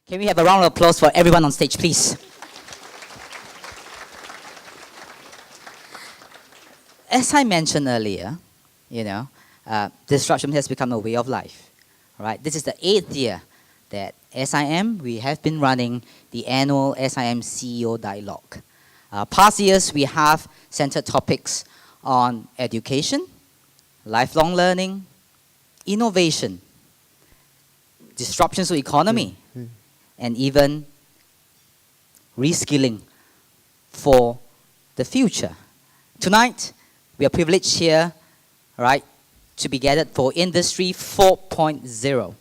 Can we have a round of applause for everyone on stage, please? As I mentioned earlier, disruption has become a way of life. Right? This is the 8th year that SIM, we have been running the annual SIM CEO Dialogue. Past years, we have centered topics on education, lifelong learning, innovation, disruptions to economy, and even reskilling for the future. Tonight, we are privileged here, right, to be gathered for Industry 4.0,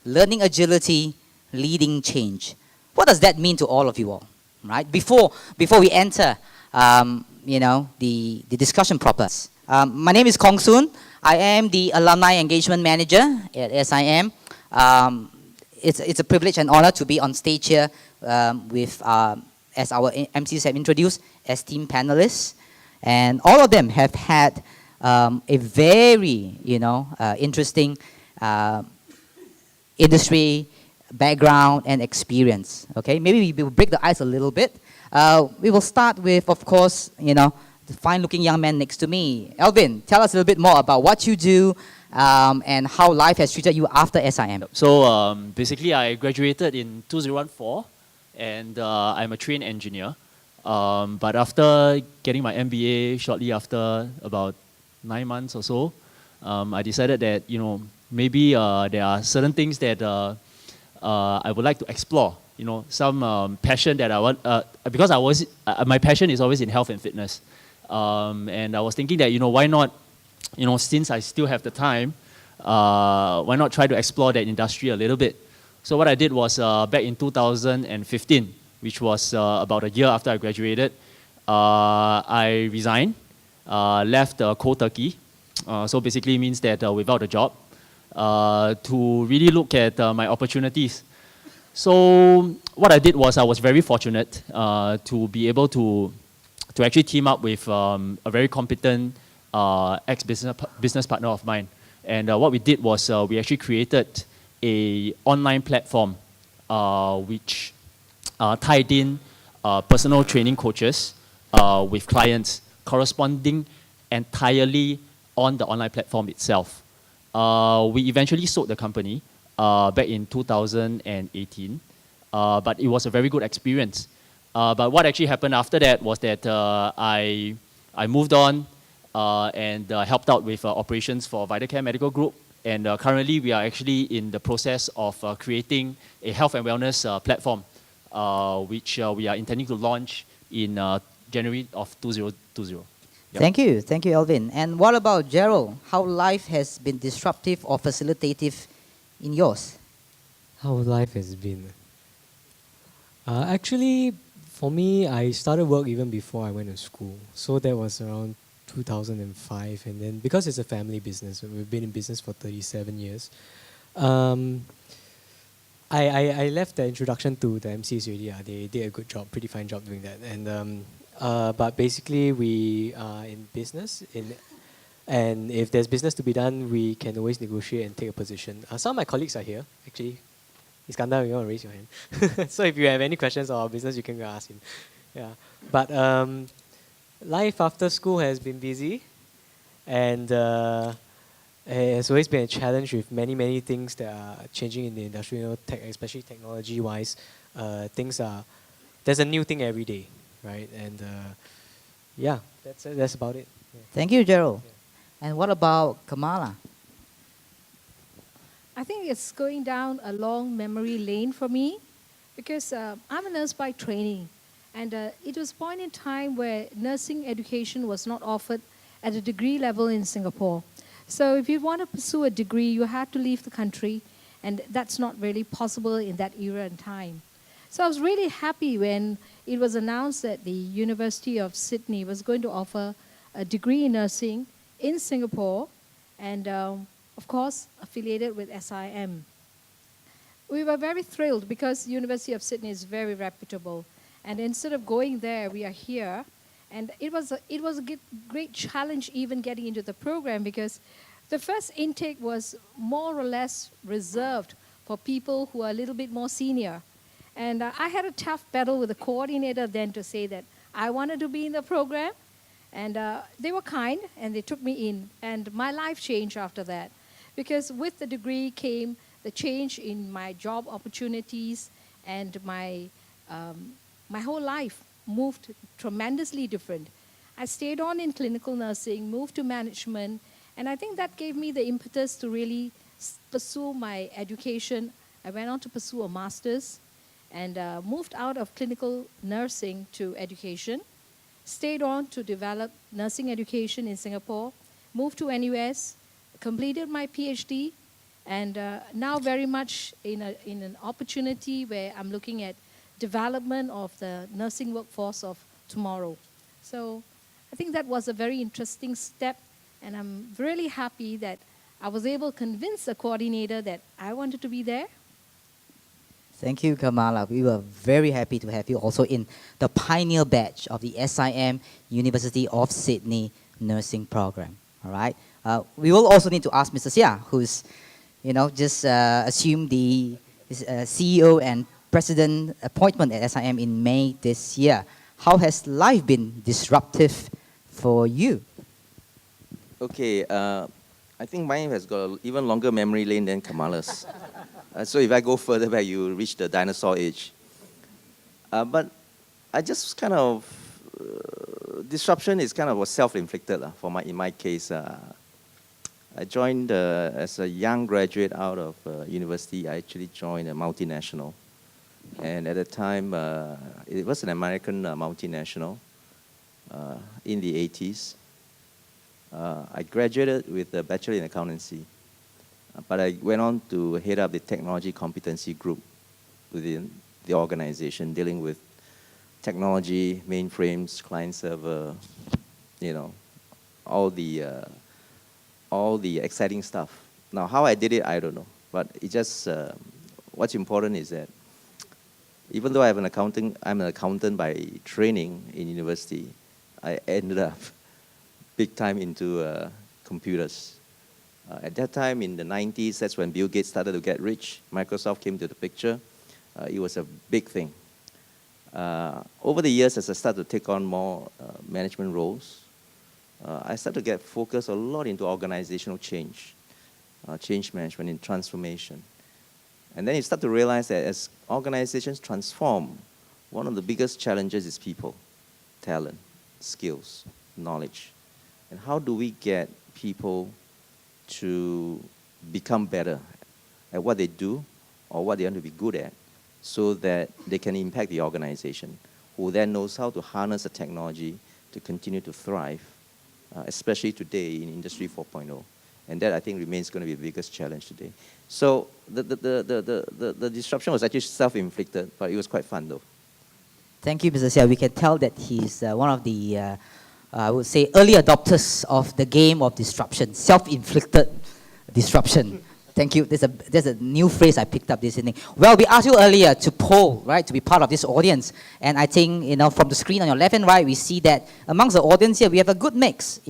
learning agility, leading change. What does that mean to all of you all, right? Before we enter, the discussion proper. My name is Kong Soon. I am the Alumni Engagement Manager at SIM. It's a privilege and honor to be on stage here with, as our MCs have introduced, esteemed panelists. And all of them have had a very, interesting industry background and experience. Okay, maybe we will break the ice a little bit. We will start with, of course, the fine-looking young man next to me. Alvin, tell us a little bit more about what you do and how life has treated you after SIM. So basically, I graduated in 2014, and I'm a trained engineer. But after getting my MBA, shortly after about 9 months or so, I decided that maybe there are certain things that I would like to explore. Some passion that I want because my passion is always in health and fitness, and I was thinking that why not, since I still have the time, why not try to explore that industry a little bit. So what I did was back in 2015, which was about a year after I graduated, I resigned, left cold turkey. So basically means that without a job, to really look at my opportunities. So what I did was I was very fortunate to be able to actually team up with a very competent ex-business partner of mine. And what we did was we actually created an online platform which tied in personal training coaches with clients corresponding entirely on the online platform itself. We eventually sold the company back in 2018, but it was a very good experience. But what actually happened after that was that I moved on and helped out with operations for VitaCare Medical Group. And currently, we are actually in the process of creating a health and wellness platform, which we are intending to launch in January of 2020. Yep. Thank you, Alvin. And what about Gerald? How life has been disruptive or facilitative in yours? How life has been. Actually, for me, I started work even before I went to school. So that was around 2005. And then because it's a family business, we've been in business for 37 years. I left the introduction to the MCs already. They did a good job, pretty fine job doing that. And but basically, we are in business, and if there's business to be done, we can always negotiate and take a position. Some of my colleagues are here, actually. Iskandar, you want to raise your hand? So if you have any questions about business, you can go ask him. Yeah. But life after school has been busy, and it's always been a challenge with many things that are changing in the industry, especially technology-wise. There's a new thing every day, right? And yeah, that's about it. Yeah. Thank you, Gerald. Yeah. And what about Kamala? I think it's going down a long memory lane for me because I'm a nurse by training. And it was a point in time where nursing education was not offered at a degree level in Singapore. So if you want to pursue a degree, you had to leave the country, and that's not really possible in that era and time. So I was really happy when it was announced that the University of Sydney was going to offer a degree in nursing in Singapore, and of course, affiliated with SIM. We were very thrilled because University of Sydney is very reputable. And instead of going there, we are here. And it was a great challenge even getting into the program because the first intake was more or less reserved for people who are a little bit more senior. And I had a tough battle with the coordinator then to say that I wanted to be in the program. And they were kind, and they took me in. And my life changed after that. Because with the degree came the change in my job opportunities, and my whole life moved tremendously different. I stayed on in clinical nursing, moved to management, and I think that gave me the impetus to really pursue my education. I went on to pursue a master's and moved out of clinical nursing to education, stayed on to develop nursing education in Singapore, moved to NUS, completed my PhD, and now very much in an opportunity where I'm looking at development of the nursing workforce of tomorrow. So I think that was a very interesting step, and I'm really happy that I was able to convince the coordinator that I wanted to be there. Thank you, Kamala. We were very happy to have you also in the pioneer batch of the SIM University of Sydney nursing program. All right. We will also need to ask Mr. Seah, who's, just assumed the CEO and president appointment at SIM in May this year. How has life been disruptive for you? Okay, I think mine has got an even longer memory lane than Kamala's. So if I go further back, you reach the dinosaur age. But I just kind of, disruption is kind of was self-inflicted in my case. I joined as a young graduate out of university. I actually joined a multinational. And at the time, it was an American multinational in the 80s. I graduated with a bachelor in accountancy, but I went on to head up the technology competency group within the organization, dealing with technology, mainframes, client server, all the exciting stuff. Now, how I did it, I don't know, but it just what's important is that even though I'm an accountant by training in university, I ended up big time into computers. At that time, in the 90s, that's when Bill Gates started to get rich. Microsoft came to the picture. It was a big thing. Over the years, as I started to take on more management roles, I started to get focused a lot into organizational change management and transformation. And then you start to realize that as organizations transform, one of the biggest challenges is people, talent, skills, knowledge. And how do we get people to become better at what they do or what they want to be good at so that they can impact the organization, who then knows how to harness the technology to continue to thrive, especially today in Industry 4.0. And that, I think, remains going to be the biggest challenge today. So the disruption was actually self-inflicted, but it was quite fun, though. Thank you, Mr. Seah. We can tell that he's one of the, I would say, early adopters of the game of disruption, self-inflicted disruption. Thank you. There's a new phrase I picked up this evening. Well, we asked you earlier to poll, right, to be part of this audience. And I think, from the screen on your left and right, we see that amongst the audience here, we have a good mix,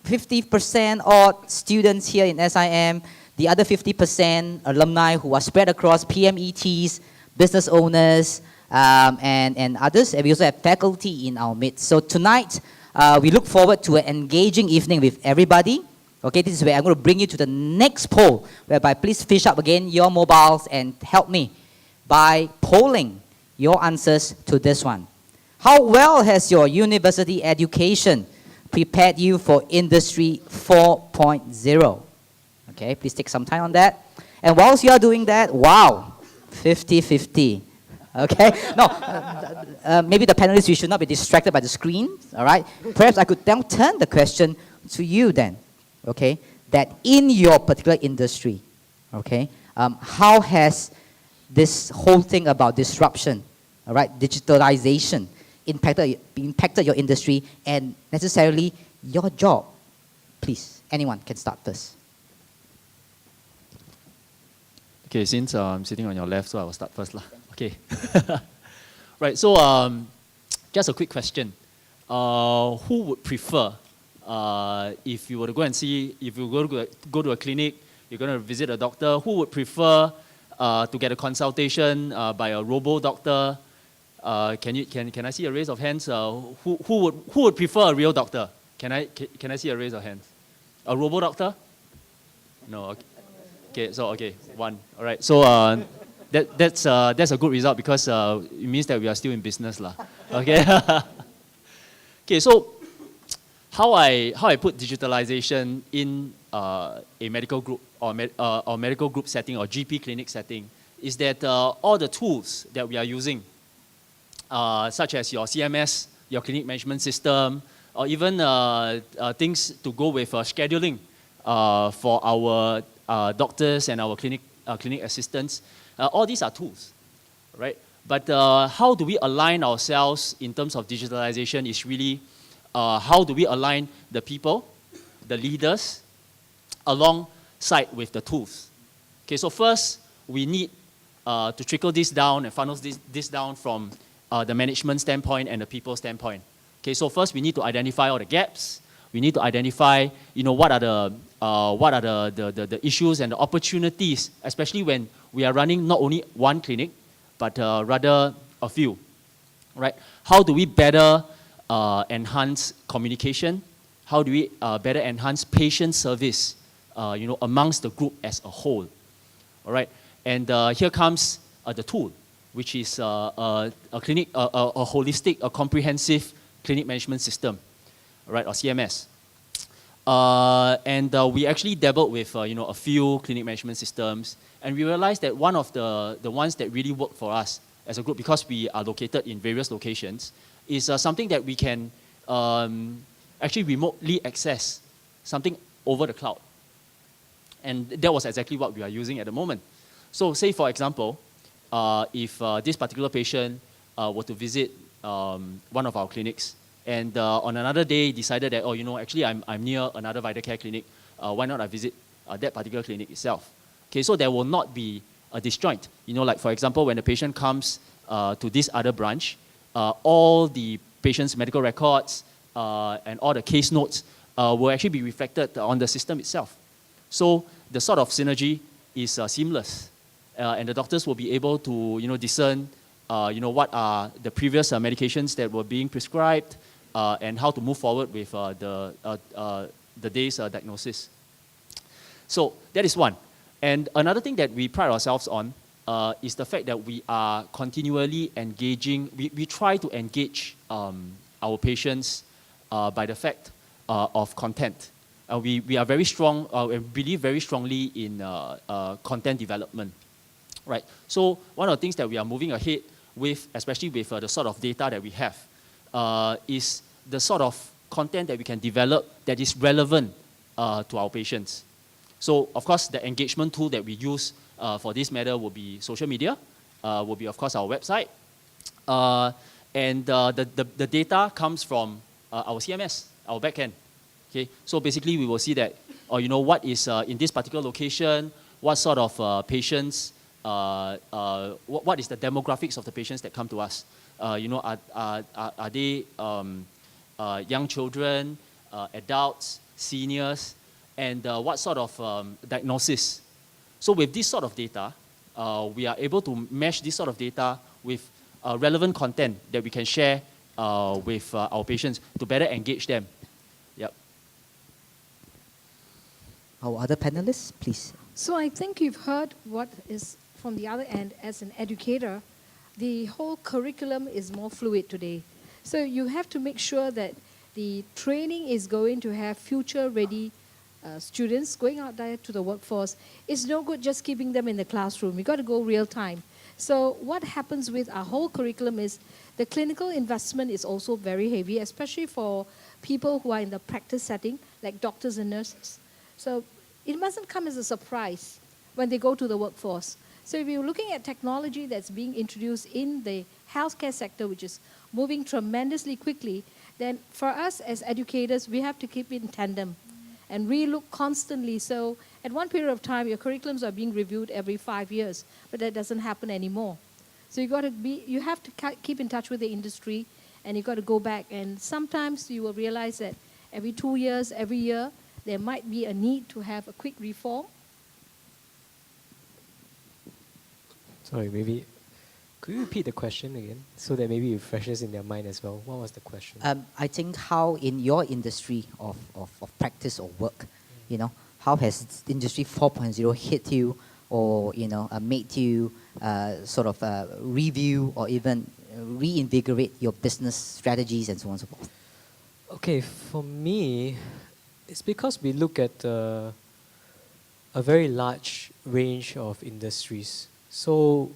50% odd students here in SIM, the other 50% alumni who are spread across PMETs, business owners, and others. And we also have faculty in our midst. So tonight, we look forward to an engaging evening with everybody. Okay, this is where I'm going to bring you to the next poll, whereby please fish up again your mobiles and help me by polling your answers to this one. How well has your university education prepared you for Industry 4.0? Okay, please take some time on that. And whilst you are doing that, wow, 50-50. Okay, no, maybe the panelists, you should not be distracted by the screen, all right? Perhaps I could now turn the question to you then, okay? That in your particular industry, okay, how has this whole thing about disruption, all right, digitalization, impacted your industry and necessarily your job? Please, anyone can start first. Okay, since I'm sitting on your left, so I will start first. Okay. Right, so just a quick question. Who would prefer, if you were to go and see, if you go to a clinic, you're going to visit a doctor, who would prefer to get a consultation by a robo-doctor. Can I see a raise of hands? Who would prefer a real doctor? Can I see a raise of hands? A robo-doctor? No. Okay. Okay, one. All right. So that's a good result because it means that we are still in business, lah. Okay. Okay. So how I put digitalization in a medical group or medical group setting or GP clinic setting is that all the tools that we are using, such as your CMS, your clinic management system, or even things to go with scheduling for our doctors and our clinic assistants. All these are tools, right? But how do we align ourselves in terms of digitalization is really how do we align the people, the leaders, alongside with the tools. Okay, so first we need to trickle this down and funnel this down from the management standpoint and the people standpoint. Okay, so first we need to identify all the gaps. We need to identify, what are the issues and the opportunities, especially when we are running not only one clinic, but rather a few, right? How do we better enhance communication? How do we better enhance patient service, amongst the group as a whole, all right? And here comes the tool, which is a holistic, a comprehensive clinic management system, right, or CMS. And we actually dabbled with a few clinic management systems, and we realized that one of the ones that really worked for us as a group, because we are located in various locations, is something that we can actually remotely access, something over the cloud. And that was exactly what we are using at the moment. So say, for example, if this particular patient were to visit one of our clinics, and on another day decided that, actually I'm near another VitaCare clinic, why not I visit that particular clinic itself? Okay, so there will not be a disjoint. Like for example, when the patient comes to this other branch, all the patient's medical records and all the case notes will actually be reflected on the system itself. So the sort of synergy is seamless, and the doctors will be able to discern what are the previous medications that were being prescribed, and how to move forward with the day's diagnosis. So that is one. And another thing that we pride ourselves on is the fact that we are continually engaging. We try to engage our patients by the fact of content. We are very strong, and believe very strongly in content development, right? So one of the things that we are moving ahead with, especially with the sort of data that we have, is the sort of content that we can develop that is relevant to our patients. So of course, the engagement tool that we use for this matter will be social media, will be of course our website, and the data comes from our CMS, our backend. Okay, so basically we will see that, what is in this particular location, what sort of patients, what is the demographics of the patients that come to us? Are they young children, adults, seniors, and what sort of diagnosis? So with this sort of data, we are able to mesh this sort of data with relevant content that we can share with our patients to better engage them. Yep. Our other panelists, please. So I think you've heard what is from the other end. As an educator, the whole curriculum is more fluid today. So you have to make sure that the training is going to have future-ready students going out there to the workforce. It's no good just keeping them in the classroom. You've got to go real time. So what happens with our whole curriculum is the clinical investment is also very heavy, especially for people who are in the practice setting, like doctors and nurses. So it mustn't come as a surprise when they go to the workforce. So if you're looking at technology that's being introduced in the healthcare sector, which is moving tremendously quickly, then for us as educators, we have to keep in tandem and relook constantly. So at one period of time, your curriculums are being reviewed every 5 years, but that doesn't happen anymore. So you have to keep in touch with the industry, and you've got to go back. And sometimes you will realize that every 2 years, every year, there might be a need to have a quick reform. Sorry, maybe could you repeat the question again so that maybe it refreshes in their mind as well? What was the question? I think how in your industry of practice or work, you know, how has Industry 4.0 hit you or, you know, made you sort of review or even reinvigorate your business strategies and so on and so forth? Okay, for me, it's because we look at a very large range of industries. So,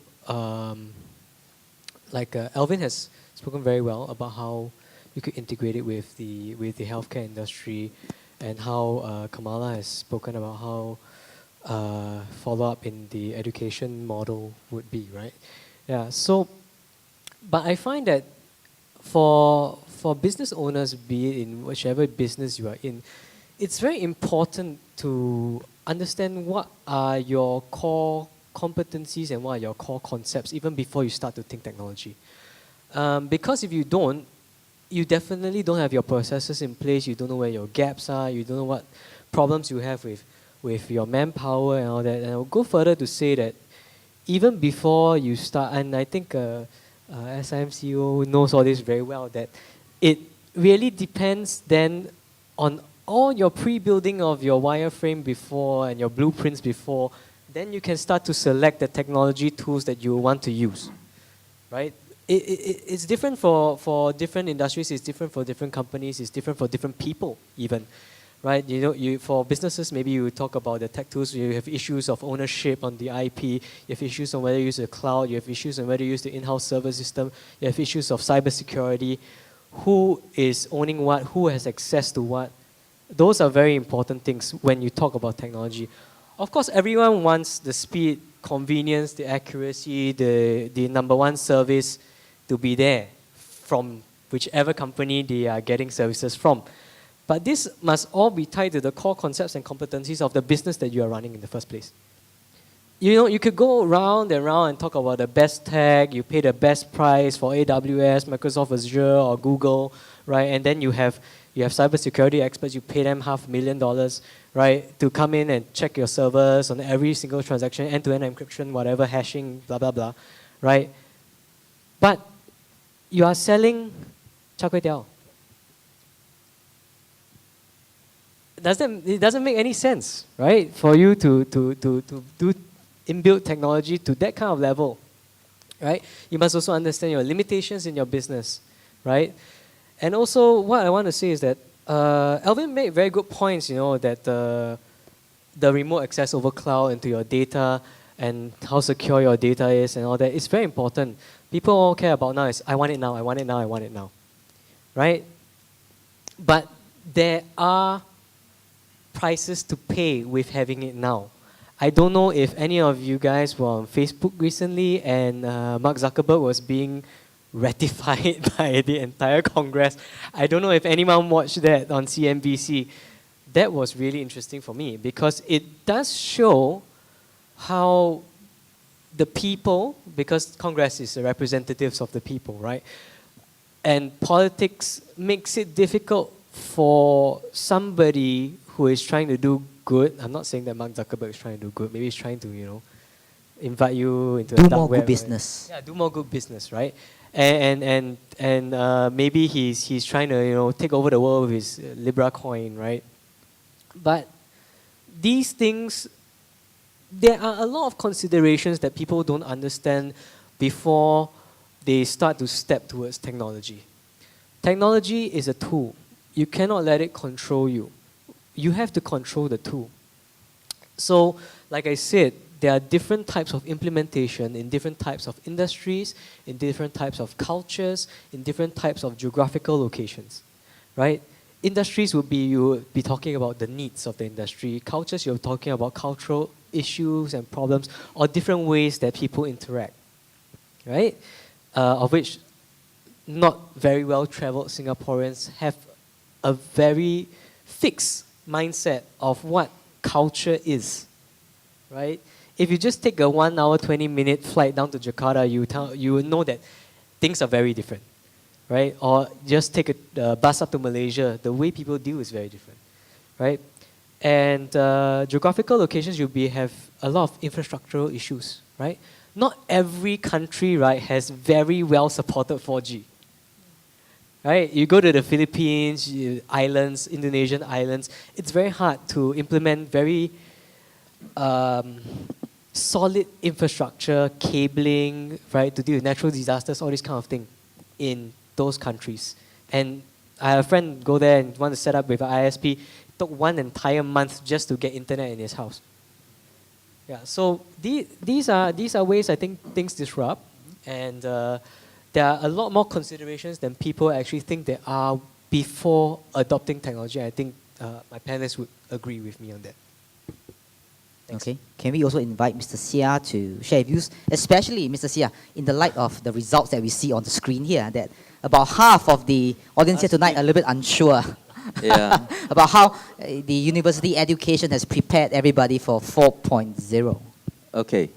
like Alvin has spoken very well about how you could integrate it with the healthcare industry, and how Kamala has spoken about how follow up in the education model would be, right? Yeah. So, but I find that for business owners, be it in whichever business you are in, it's very important to understand what are your core competencies and what are your core concepts even before you start to think technology. Because if you don't, you definitely don't have your processes in place, you don't know where your gaps are, you don't know what problems you have with your manpower and all that. And I'll go further to say that even before you start, and I think SIM CEO knows all this very well, that it really depends then on all your pre-building of your wireframe before and your blueprints before. Then you can start to select the technology tools that you want to use, right? It's different for different industries, it's different for different companies, it's different for different people even, right? You know, for businesses, maybe you talk about the tech tools, you have issues of ownership on the IP, you have issues on whether you use the cloud, you have issues on whether you use the in-house server system, you have issues of cybersecurity, who is owning what, who has access to what. Those are very important things when you talk about technology. Of course, everyone wants the speed, convenience, the accuracy, the number one service to be there from whichever company they are getting services from. But this must all be tied to the core concepts and competencies of the business that you are running in the first place. You know, you could go round and round and talk about the best tech, you pay the best price for AWS, Microsoft Azure, or Google, right? And then you have cybersecurity experts, you pay them $500,000, right, to come in and check your servers on every single transaction, end-to-end encryption, whatever, hashing, blah, blah, blah, right? But you are selling char kway teow. It doesn't make any sense, right, for you to do inbuilt technology to that kind of level, right? You must also understand your limitations in your business, right? And also, what I want to say is that Alvin made very good points, you know, that the remote access over cloud into your data and how secure your data is and all that is very important. People all care about now is, I want it now, I want it now, I want it now, right? But there are prices to pay with having it now. I don't know if any of you guys were on Facebook recently and Mark Zuckerberg was being ratified by the entire Congress. I don't know if anyone watched that on CNBC. That was really interesting for me because it does show how the people, because Congress is the representatives of the people, right? And politics makes it difficult for somebody who is trying to do good. I'm not saying that Mark Zuckerberg is trying to do good. Maybe he's trying to, you know, invite you into Do a dark more web, good business. right? Yeah, do more good business, right? And maybe he's trying to, you know, take over the world with his Libra coin, right? But these things, there are a lot of considerations that people don't understand before they start to step towards technology. Technology is a tool. You cannot let it control you. You have to control the tool. So, like I said, there are different types of implementation in different types of industries, in different types of cultures, in different types of geographical locations, right? Industries would be, you would be talking about the needs of the industry. Cultures, you're talking about cultural issues and problems or different ways that people interact, right? Of which not very well-traveled Singaporeans have a very fixed mindset of what culture is, right? If you just take a 1 hour, 20-minute flight down to Jakarta, you will know that things are very different, right? Or just take a bus up to Malaysia, the way people deal is very different, right? And geographical locations, have a lot of infrastructural issues, right? not every country, right, has very well supported 4G. Right? You go to the Philippines, islands, Indonesian islands, it's very hard to implement very solid infrastructure, cabling, right, to deal with natural disasters, all this kind of thing in those countries. And I have a friend go there and want to set up with an ISP. It took 1 entire month just to get internet in his house. Yeah, so these are ways I think things disrupt, and there are a lot more considerations than people actually think there are before adopting technology. I think my panelists would agree with me on that. Thanks. Okay. Can we also invite Mr. Seah to share views, especially Mr. Seah, in the light of the results that we see on the screen here, that about half of the audience here tonight are a little bit unsure Yeah. about how the university education has prepared everybody for 4.0. Okay.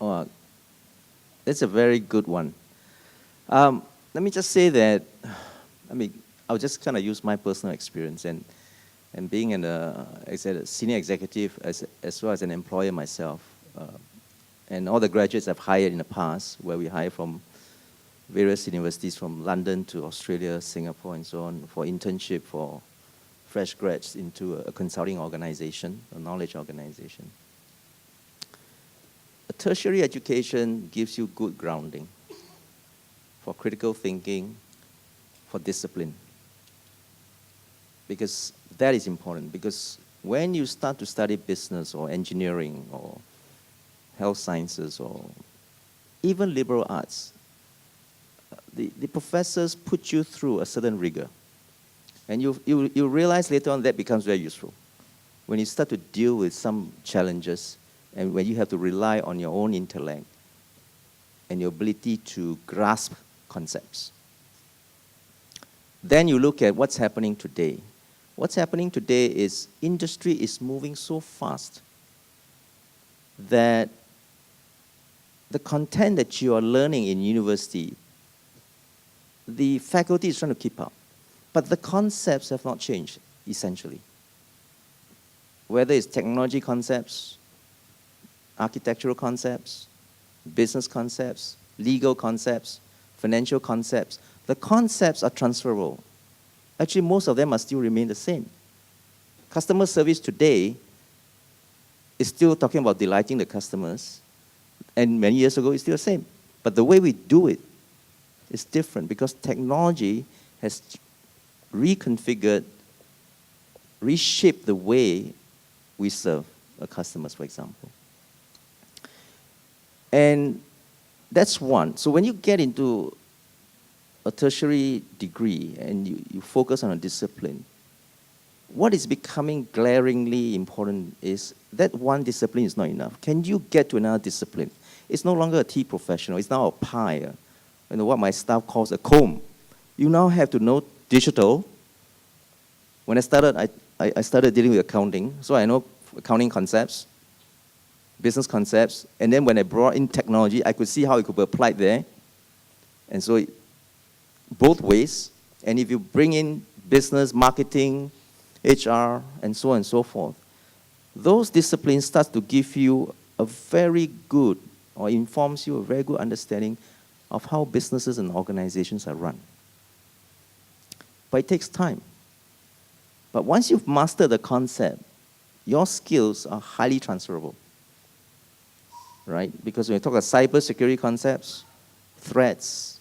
Oh, that's a very good one. Let me just say that, I'll just kind of use my personal experience and being a senior executive as well as an employer myself, and all the graduates I've hired in the past, where we hire from various universities from London to Australia, Singapore, and so on, for internship for fresh grads into a consulting organization, a knowledge organization. A tertiary education gives you good grounding for critical thinking, for discipline. Because that is important, because when you start to study business or engineering or health sciences or even liberal arts, the professors put you through a certain rigor. And you realize later on that becomes very useful. When you start to deal with some challenges and when you have to rely on your own intellect and your ability to grasp concepts. Then you look at what's happening today. What's happening today is industry is moving so fast that the content that you are learning in university, the faculty is trying to keep up. But the concepts have not changed, essentially. Whether it's technology concepts, architectural concepts, business concepts, legal concepts, financial concepts, the concepts are transferable. Actually, most of them are still remain the same. Customer service today is still talking about delighting the customers, and many years ago it's still the same. But the way we do it is different because technology has reconfigured, reshaped the way we serve our customers, for example. And that's one. So when you get into a tertiary degree and you focus on a discipline, what is becoming glaringly important is that one discipline is not enough. Can you get to another discipline? It's no longer a tea professional. It's now a pie. What my staff calls a comb. You now have to know digital. When I started, I started dealing with accounting, so I know accounting concepts, business concepts, and then when I brought in technology, I could see how it could be applied there. And so both ways, and if you bring in business, marketing, HR, and so on and so forth, those disciplines start to give you a very good, or informs you a very good understanding of how businesses and organizations are run. But it takes time. But once you've mastered the concept, your skills are highly transferable, right? Because when you talk about cybersecurity concepts, threats,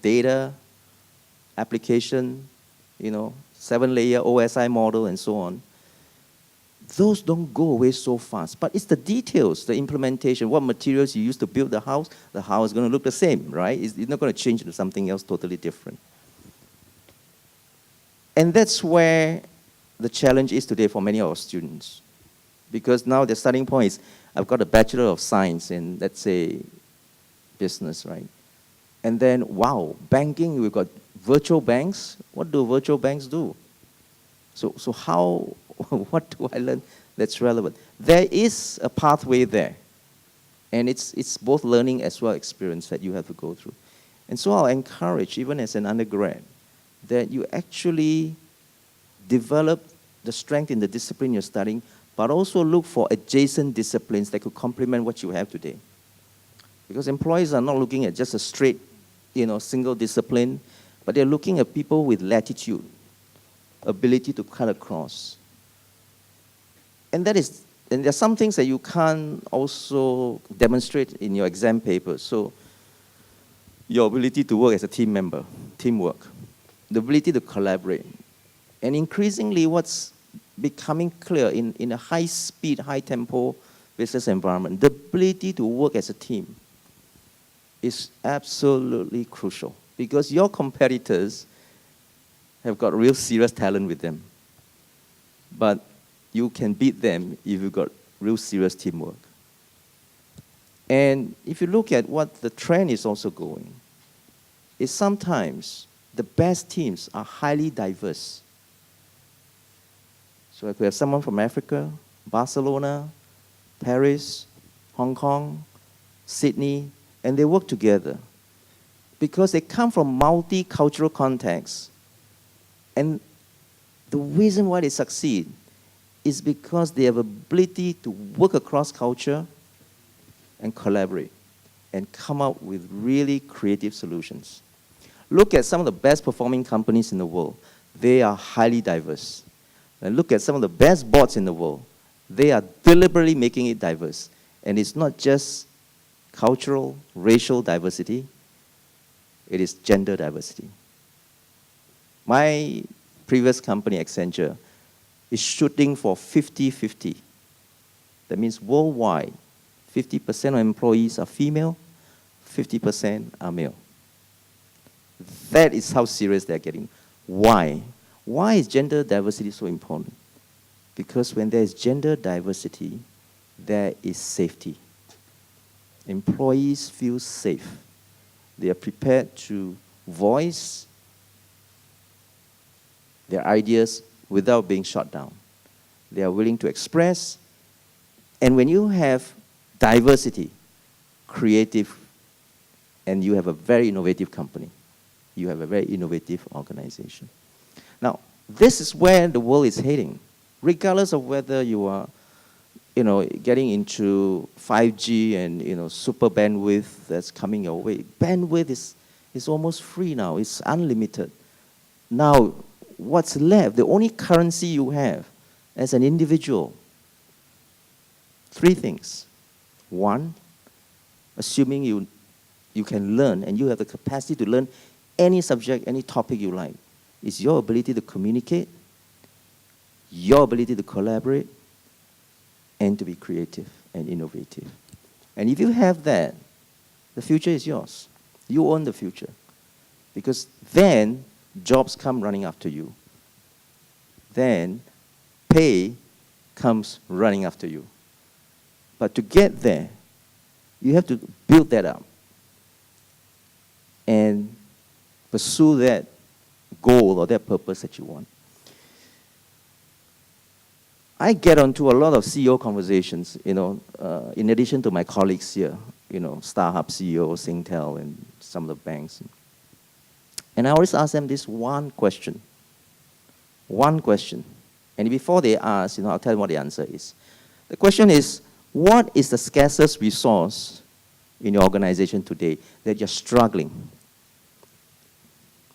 data, application, 7-layer OSI model, and so on, those don't go away so fast. But it's the details, the implementation, what materials you use to build the house is going to look the same, right? It's not going to change into something else totally different. And that's where the challenge is today for many of our students. Because now the starting point is, I've got a Bachelor of Science in, let's say, business, right? And then, wow, banking, we've got virtual banks. What do virtual banks do? So how, what do I learn that's relevant? There is a pathway there. And it's both learning as well experience that you have to go through. And so I'll encourage, even as an undergrad, that you actually develop the strength in the discipline you're studying, but also look for adjacent disciplines that could complement what you have today. Because employees are not looking at just a straight, single discipline, but they're looking at people with latitude, ability to cut across. And there are some things that you can't also demonstrate in your exam paper. So your ability to work as a team member, teamwork, the ability to collaborate. And increasingly what's becoming clear in a high-speed, high-tempo business environment, the ability to work as a team is absolutely crucial, because your competitors have got real serious talent with them. But you can beat them if you've got real serious teamwork. And if you look at what the trend is also going, is sometimes the best teams are highly diverse. So I could have someone from Africa, Barcelona, Paris, Hong Kong, Sydney, and they work together because they come from multicultural contexts. And the reason why they succeed is because they have ability to work across culture and collaborate and come up with really creative solutions. Look at some of the best performing companies in the world. They are highly diverse. And look at some of the best boards in the world. They are deliberately making it diverse. And it's not just cultural, racial diversity. It is gender diversity. My previous company, Accenture, is shooting for 50-50. That means worldwide, 50% of employees are female, 50% are male. That is how serious they're getting. Why? Why is gender diversity so important? Because when there is gender diversity, there is safety. Employees feel safe. They are prepared to voice their ideas without being shut down. They are willing to express. And when you have diversity, creative, and you have a very innovative company, you have a very innovative organization. Now, this is where the world is heading, regardless of whether you are, getting into 5G and, super bandwidth that's coming your way. Bandwidth is almost free now. It's unlimited. Now, what's left, the only currency you have as an individual, three things. One, assuming you can learn and you have the capacity to learn any subject, any topic you like, is your ability to communicate, your ability to collaborate, and to be creative and innovative. And if you have that, the future is yours. You own the future. Because then jobs come running after you. Then pay comes running after you. But to get there, you have to build that up and pursue that goal or that purpose that you want. I get onto a lot of CEO conversations, in addition to my colleagues here, StarHub CEO, Singtel, and some of the banks. And I always ask them this one question. One question. And before they ask, I'll tell them what the answer is. The question is, what is the scarcest resource in your organization today that you're struggling?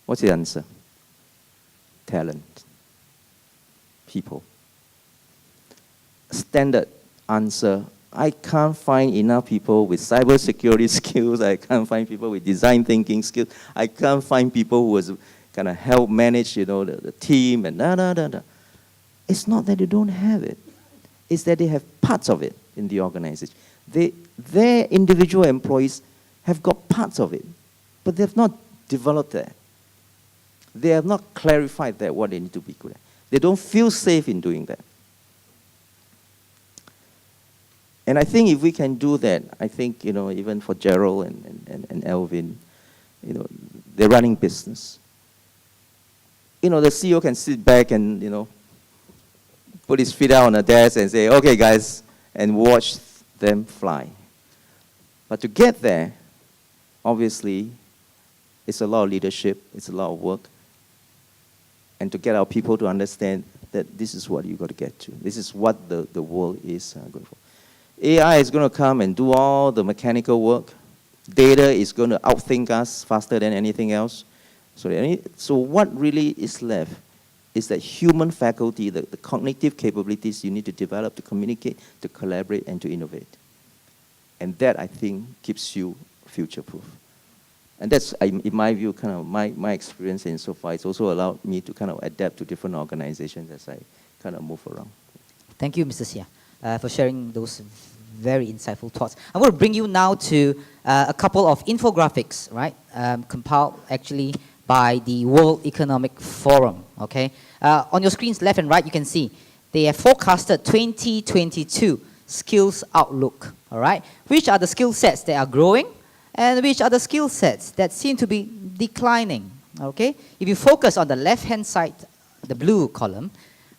What's the answer? Talent. People. Standard answer, I can't find enough people with cybersecurity skills. I can't find people with design thinking skills. I can't find people who is kind of help manage, the team and da. It's not that they don't have it. It's that they have parts of it in the organization. Their individual employees have got parts of it, but they have not developed that. They have not clarified that what they need to be good at. They don't feel safe in doing that. And I think if we can do that, I think, even for Gerald and Alvin, they're running business. The CEO can sit back and, put his feet out on the desk and say, okay, guys, and watch them fly. But to get there, obviously, it's a lot of leadership, it's a lot of work, and to get our people to understand that this is what you got to get to. This is what the world is going for. AI is going to come and do all the mechanical work, Data is going to outthink us faster than anything else. So what really is left is that human faculty, the cognitive capabilities you need to develop to communicate, to collaborate, and to innovate. And that, I think, keeps you future-proof. And that's, in my view, kind of my experience in so far. It's also allowed me to kind of adapt to different organizations as I kind of move around. Thank you, Mr. Seah, for sharing those very insightful thoughts. I'm going to bring you now to a couple of infographics, right, compiled actually by the World Economic Forum, okay? On your screens, left and right, you can see they have forecasted 2022 skills outlook, all right? Which are the skill sets that are growing and which are the skill sets that seem to be declining, okay? If you focus on the left-hand side, the blue column,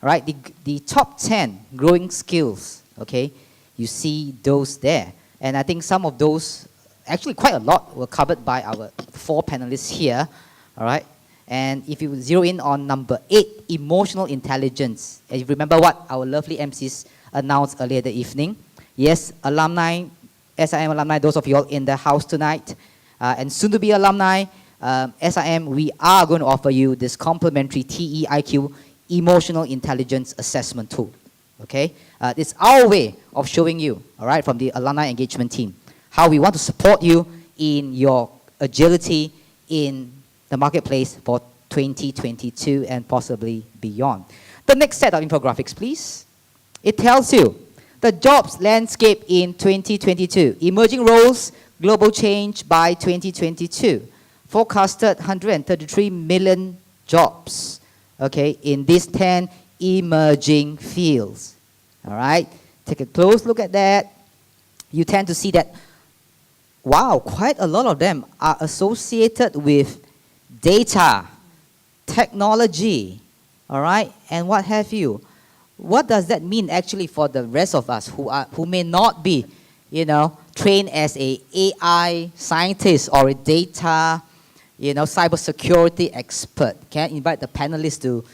right, the top 10 growing skills, okay, you see those there. And I think some of those, actually quite a lot, were covered by our 4 panelists here, all right? And if you zero in on number 8, emotional intelligence, and you remember what our lovely MCs announced earlier the evening. Yes, alumni, SIM alumni, those of you all in the house tonight, and soon-to-be alumni, SIM, we are going to offer you this complimentary TEIQ emotional intelligence assessment tool, okay? It's our way of showing you, all right, from the alumni engagement team, how we want to support you in your agility in the marketplace for 2022 and possibly beyond. The next set of infographics, please. It tells you the jobs landscape in 2022, emerging roles, global change by 2022, forecasted 133 million jobs, okay, in these 10 emerging fields. All right, take a close look at that. You tend to see that, wow, quite a lot of them are associated with data, technology, all right, and what have you. What does that mean actually for the rest of us who may not be, you know, trained as a AI scientist or a data, you know, cybersecurity expert? Can I invite the panelists to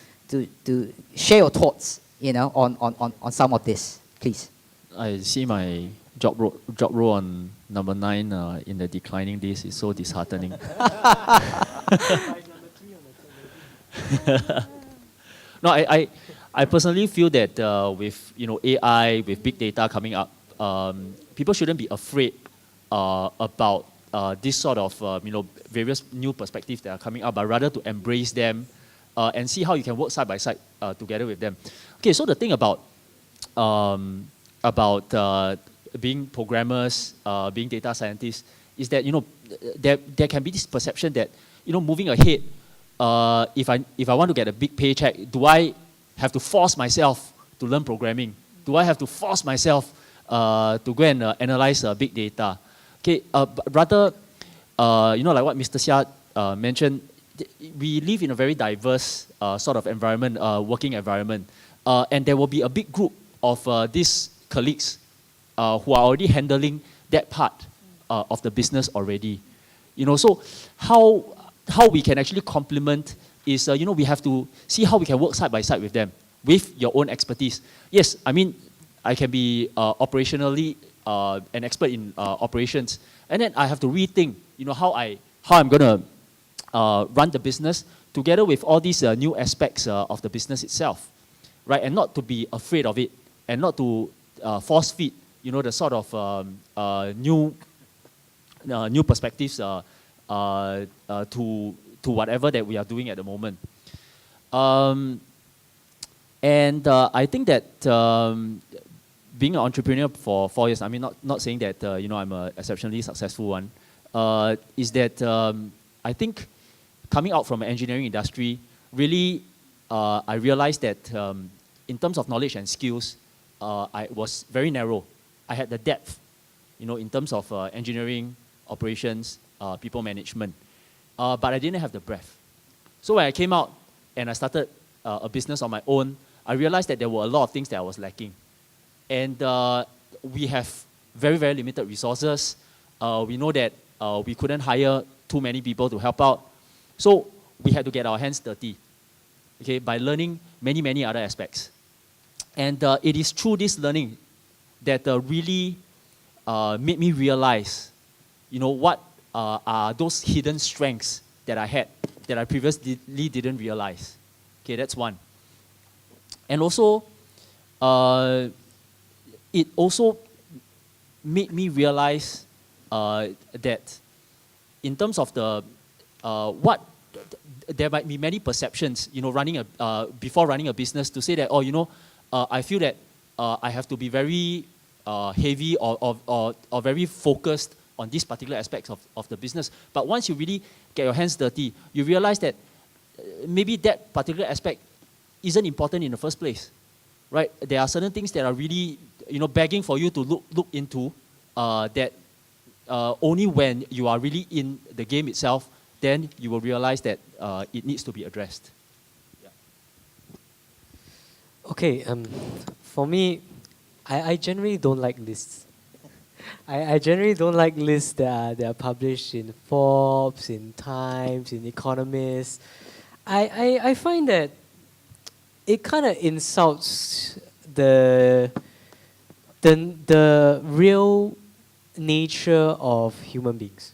share your thoughts, you know, on some of this, please? I see my job role on number 9 in the declining days is so disheartening. No, I personally feel that with AI, with big data coming up, people shouldn't be afraid about this sort of various new perspectives that are coming up, but rather to embrace them and see how you can work side by side together with them. Okay, so the thing about being programmers, being data scientists, is that there can be this perception that moving ahead, if I want to get a big paycheck, do I have to force myself to learn programming? Do I have to force myself to go and analyze big data? Okay, rather, like what Mr. Seah mentioned, we live in a very diverse sort of environment, working environment, and there will be a big group of these colleagues who are already handling that part of the business already. So how we can actually complement is, we have to see how we can work side by side with them, with your own expertise. Yes, I mean, I can be operationally an expert in operations, and then I have to rethink, how I'm going to run the business together with all these new aspects of the business itself, right? And not to be afraid of it, and not to force feed, the sort of new perspectives to whatever that we are doing at the moment. I think that being an entrepreneur for 4 years, I mean, not saying that I'm an exceptionally successful one, is that I think coming out from an engineering industry, really I realized that in terms of knowledge and skills, I was very narrow. I had the depth, in terms of engineering, operations, people management, but I didn't have the breadth. So when I came out and I started a business on my own, I realized that there were a lot of things that I was lacking. And we have very, very limited resources. We know that we couldn't hire too many people to help out. So we had to get our hands dirty, okay, by learning many, many other aspects. And it is through this learning that really made me realize, what are those hidden strengths that I had that I previously didn't realize. Okay, that's one. And also, it also made me realize that in terms of the there might be many perceptions, before running a business to say that, I feel that I have to be very heavy or very focused on these particular aspects of the business. But once you really get your hands dirty, you realize that maybe that particular aspect isn't important in the first place, right? There are certain things that are really, begging for you to look into that only when you are really in the game itself, then you will realize that it needs to be addressed. Yeah. Okay, for me, I generally don't like lists. I generally don't like lists that are published in Forbes, in Times, in Economist. I find that it kind of insults the real nature of human beings.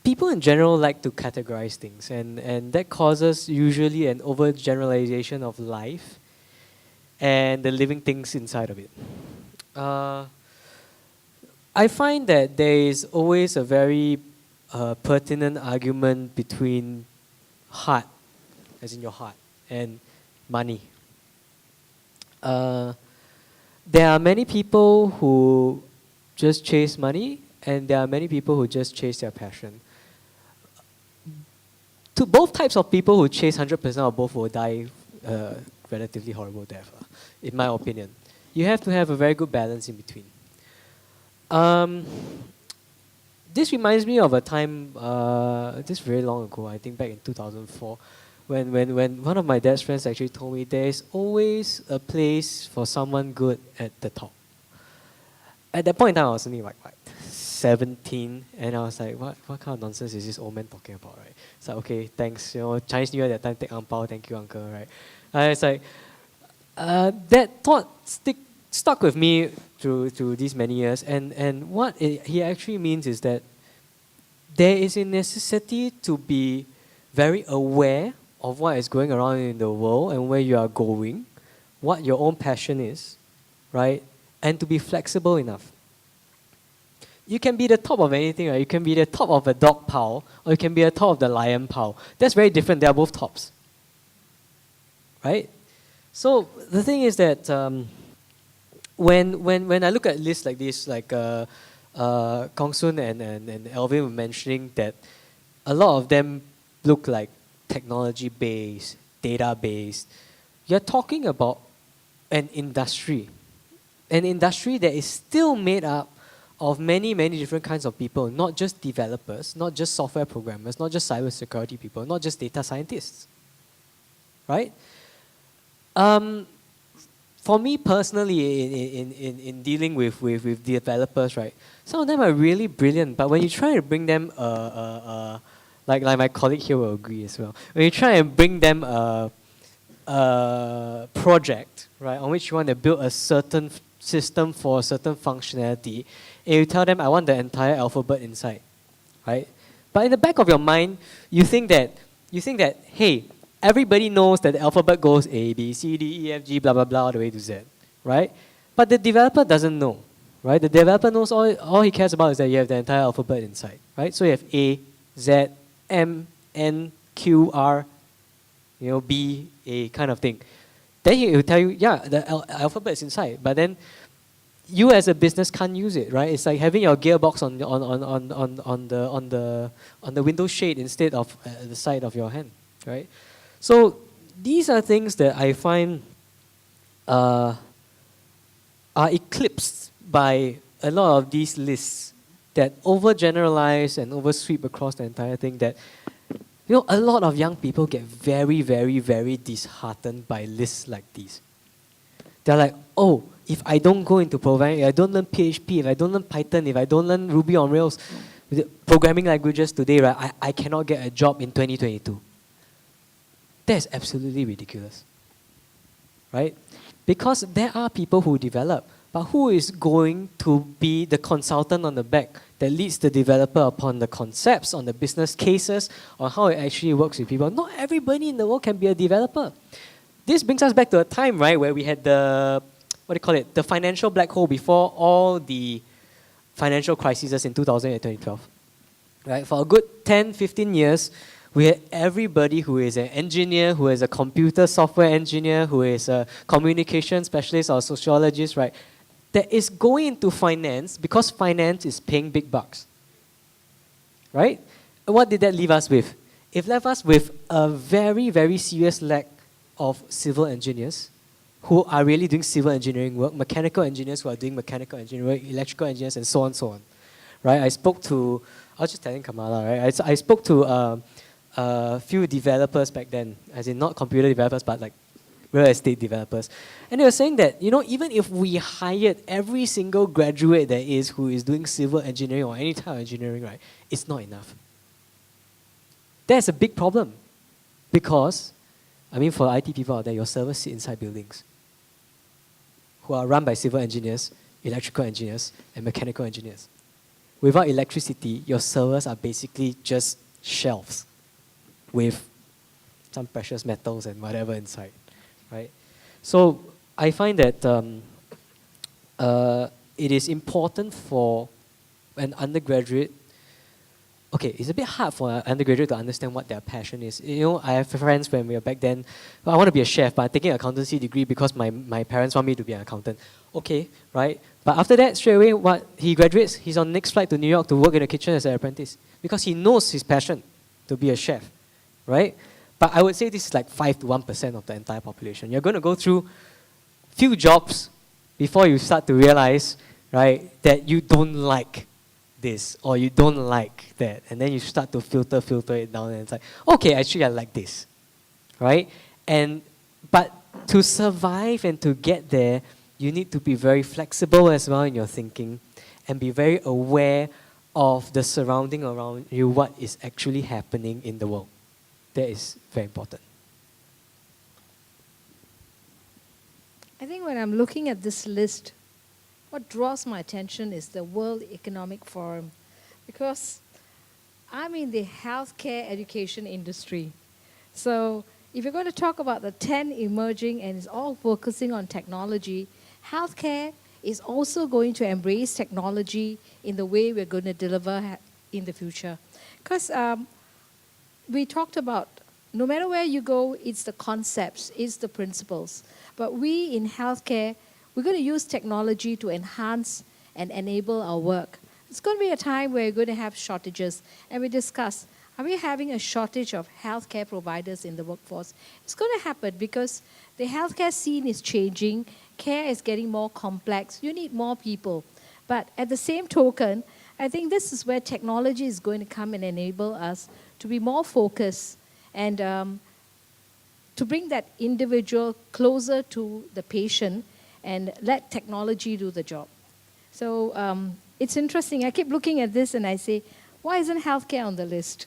People in general like to categorize things, and that causes usually an overgeneralization of life and the living things inside of it. I find that there is always a very pertinent argument between heart, as in your heart, and money. There are many people who just chase money, and there are many people who just chase their passion. To both types of people who chase 100% of both will die relatively horrible death, in my opinion. You have to have a very good balance in between. This reminds me of a time, this very long ago, I think back in 2004, when one of my dad's friends actually told me there's always a place for someone good at the top. At that point in time, I was only like 17, and I was like, what kind of nonsense is this old man talking about, right? It's like, okay, thanks, Chinese New Year that time, take ang pao, thank you, uncle, right? It's like, that thought stuck with me through these many years, and what he actually means is that there is a necessity to be very aware of what is going around in the world and where you are going, what your own passion is, right? And to be flexible enough. You can be the top of anything, right? You can be the top of a dog pile, or you can be the top of the lion pile. That's very different. They are both tops, right? So the thing is that when I look at lists like this, like Kong Soon and Alvin were mentioning that a lot of them look like technology-based, data-based. You're talking about an industry that is still made up of many, many different kinds of people, not just developers, not just software programmers, not just cybersecurity people, not just data scientists, right? For me personally, in dealing with developers, right, some of them are really brilliant, but when you try to bring them, like my colleague here will agree as well, when you try and bring them a project, right, on which you want to build a certain system for a certain functionality, and you tell them, I want the entire alphabet inside, right? But in the back of your mind, you think that, hey, everybody knows that the alphabet goes A, B, C, D, E, F, G, blah, blah, blah, all the way to Z, right? But the developer doesn't know, right? The developer knows all he cares about is that you have the entire alphabet inside, right? So you have A, Z, M, N, Q, R, B, A kind of thing. Then he will tell you, yeah, the alphabet is inside, but then you as a business can't use it, right? It's like having your gearbox on the window shade instead of the side of your hand, right? So these are things that I find are eclipsed by a lot of these lists that overgeneralize and oversweep across the entire thing. That a lot of young people get very, very, very disheartened by lists like these. They're like, oh, if I don't go into programming, if I don't learn PHP, if I don't learn Python, if I don't learn Ruby on Rails, programming languages today, right, I cannot get a job in 2022. That's absolutely ridiculous, right? Because there are people who develop, But who is going to be the consultant on the back that leads the developer upon the concepts, on the business cases, on how it actually works with people? Not everybody in the world can be a developer. This brings us back to a time, right, where we had the, the financial black hole before all the financial crises in 2000 and 2012. Right? For a good 10, 15 years, we had everybody who is an engineer, who is a computer software engineer, who is a communication specialist or sociologist, right, that is going into finance because finance is paying big bucks. Right? And what did that leave us with? It left us with a very, very serious lack of civil engineers who are really doing civil engineering work, mechanical engineers who are doing mechanical engineering work, electrical engineers, and so on, so on. Right? I was just telling Kamala, right? I spoke to a few developers back then, as in not computer developers, but like real estate developers. And they were saying that, even if we hired every single graduate there is who is doing civil engineering or any type of engineering, right, it's not enough. That's a big problem. Because, for IT people out there, your servers sit inside buildings who are run by civil engineers, electrical engineers, and mechanical engineers. Without electricity, your servers are basically just shelves with some precious metals and whatever inside, right? So I find that it is important for an undergraduate. Okay, it's a bit hard for an undergraduate to understand what their passion is. I have friends when we were back then, I want to be a chef, but I'm taking an accountancy degree because my parents want me to be an accountant. Okay, right? But after that, straight away, he graduates, he's on the next flight to New York to work in the kitchen as an apprentice because he knows his passion to be a chef, right? But I would say this is like 5 to 1% of the entire population. You're going to go through few jobs before you start to realize, right, that you don't like this or you don't like that. And then you start to filter it down and it's like, okay, actually I like this, right? But to survive and to get there, you need to be very flexible as well in your thinking and be very aware of the surrounding around you, what is actually happening in the world. That is very important. I think when I'm looking at this list, what draws my attention is the World Economic Forum, because I'm in the healthcare education industry. So if you're going to talk about the 10 emerging and it's all focusing on technology, healthcare is also going to embrace technology in the way we're going to deliver in the future. Because we talked about, no matter where you go, it's the concepts, it's the principles. But we in healthcare, we're going to use technology to enhance and enable our work. It's going to be a time where we're going to have shortages. And we discussed, are we having a shortage of healthcare providers in the workforce? It's going to happen because the healthcare scene is changing. Care is getting more complex. You need more people. But at the same token, I think this is where technology is going to come and enable us to be more focused and to bring that individual closer to the patient and let technology do the job. So it's interesting. I keep looking at this and I say, why isn't healthcare on the list?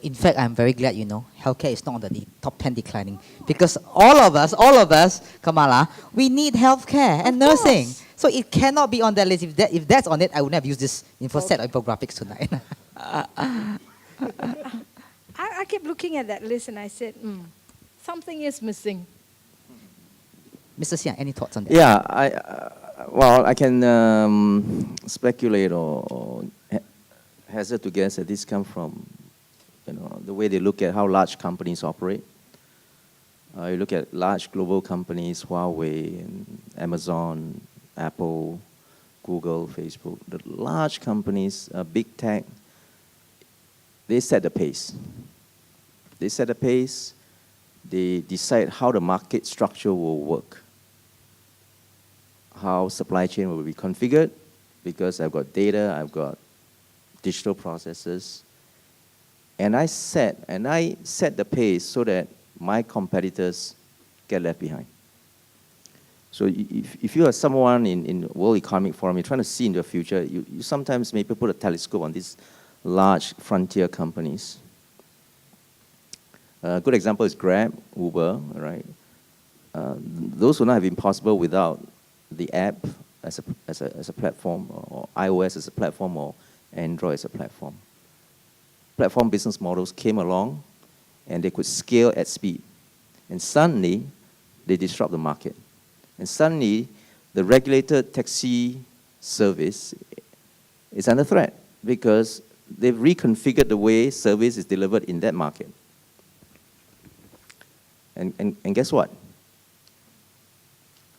In fact, I'm very glad, healthcare is not on the top 10 declining. Because all of us, Kamala, we need healthcare and nursing. So it cannot be on that list. If that's on it, I wouldn't have used this set of infographics tonight. I kept looking at that list and I said, something is missing. Mr. Siong, any thoughts on that? Yeah, I can speculate or hazard to guess that this comes from the way they look at how large companies operate. You look at large global companies, Huawei, Amazon, Apple, Google, Facebook. The large companies, big tech, they set the pace. They set the pace. They decide how the market structure will work, how supply chain will be configured, because I've got data, I've got digital processes, and I set the pace so that my competitors get left behind. So if you are someone in World Economic Forum, you're trying to see into the future, you sometimes maybe put a telescope on these large frontier companies. A good example is Grab, Uber, right? Those would not have been possible without the app, as a platform, or iOS as a platform, or Android as a platform. Platform business models came along, and they could scale at speed. And suddenly, they disrupt the market. And suddenly, the regulated taxi service is under threat because they've reconfigured the way service is delivered in that market. And guess what?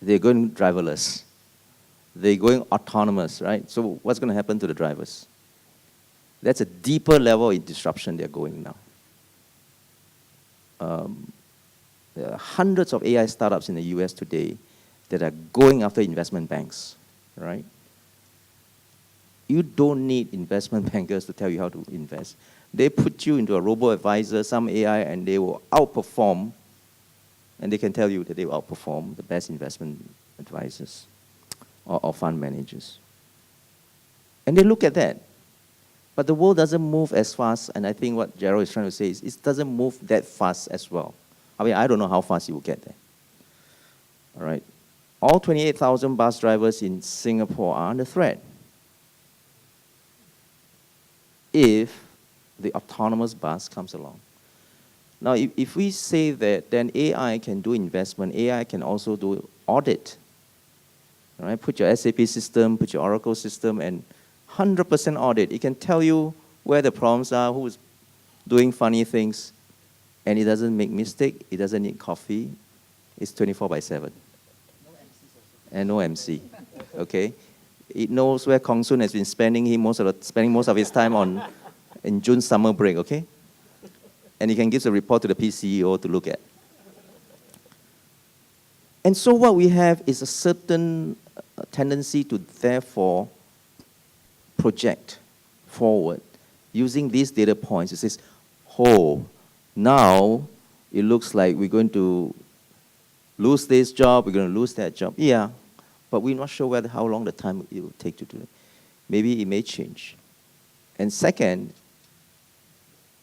They're going driverless. They're going autonomous, right? So what's going to happen to the drivers? That's a deeper level of disruption they're going now. There are hundreds of AI startups in the US today that are going after investment banks, right? You don't need investment bankers to tell you how to invest. They put you into a robo-advisor, some AI, and they will outperform, and they can tell you that they will outperform the best investment advisors or fund managers. And they look at that. But the world doesn't move as fast, and I think what Gerald is trying to say is it doesn't move that fast as well. I mean, I don't know how fast you will get there. All right. All 28,000 bus drivers in Singapore are under threat if the autonomous bus comes along. Now, if we say that, then AI can do investment, AI can also do audit. All right? Put your SAP system, put your Oracle system, and 100% audit. It can tell you where the problems are, who is doing funny things, and it doesn't make mistake, it doesn't need coffee, it's 24/7. And no MC, okay? It knows where Kong Soon has been spending most of his time in June summer break, okay? And he can give a report to the PCEO to look at. And so what we have is a certain tendency to therefore project forward using these data points. It says, oh, now it looks like we're going to lose this job, we're going to lose that job. Yeah, but we're not sure how long the time it will take to do it. Maybe it may change. And second,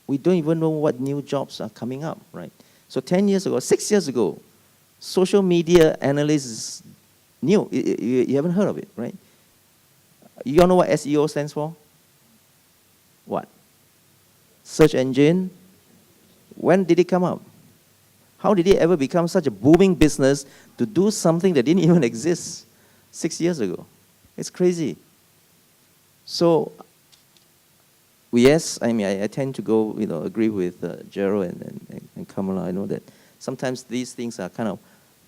we don't even know what new jobs are coming up, right? So 10 years ago, 6 years ago, social media analysis is new. You haven't heard of it, right? You all know what SEO stands for? What? Search engine. When did it come up? How did it ever become such a booming business to do something that didn't even exist 6 years ago? It's crazy. So, yes, I mean, I tend to go, agree with Gerald and Kamala. I know that sometimes these things are kind of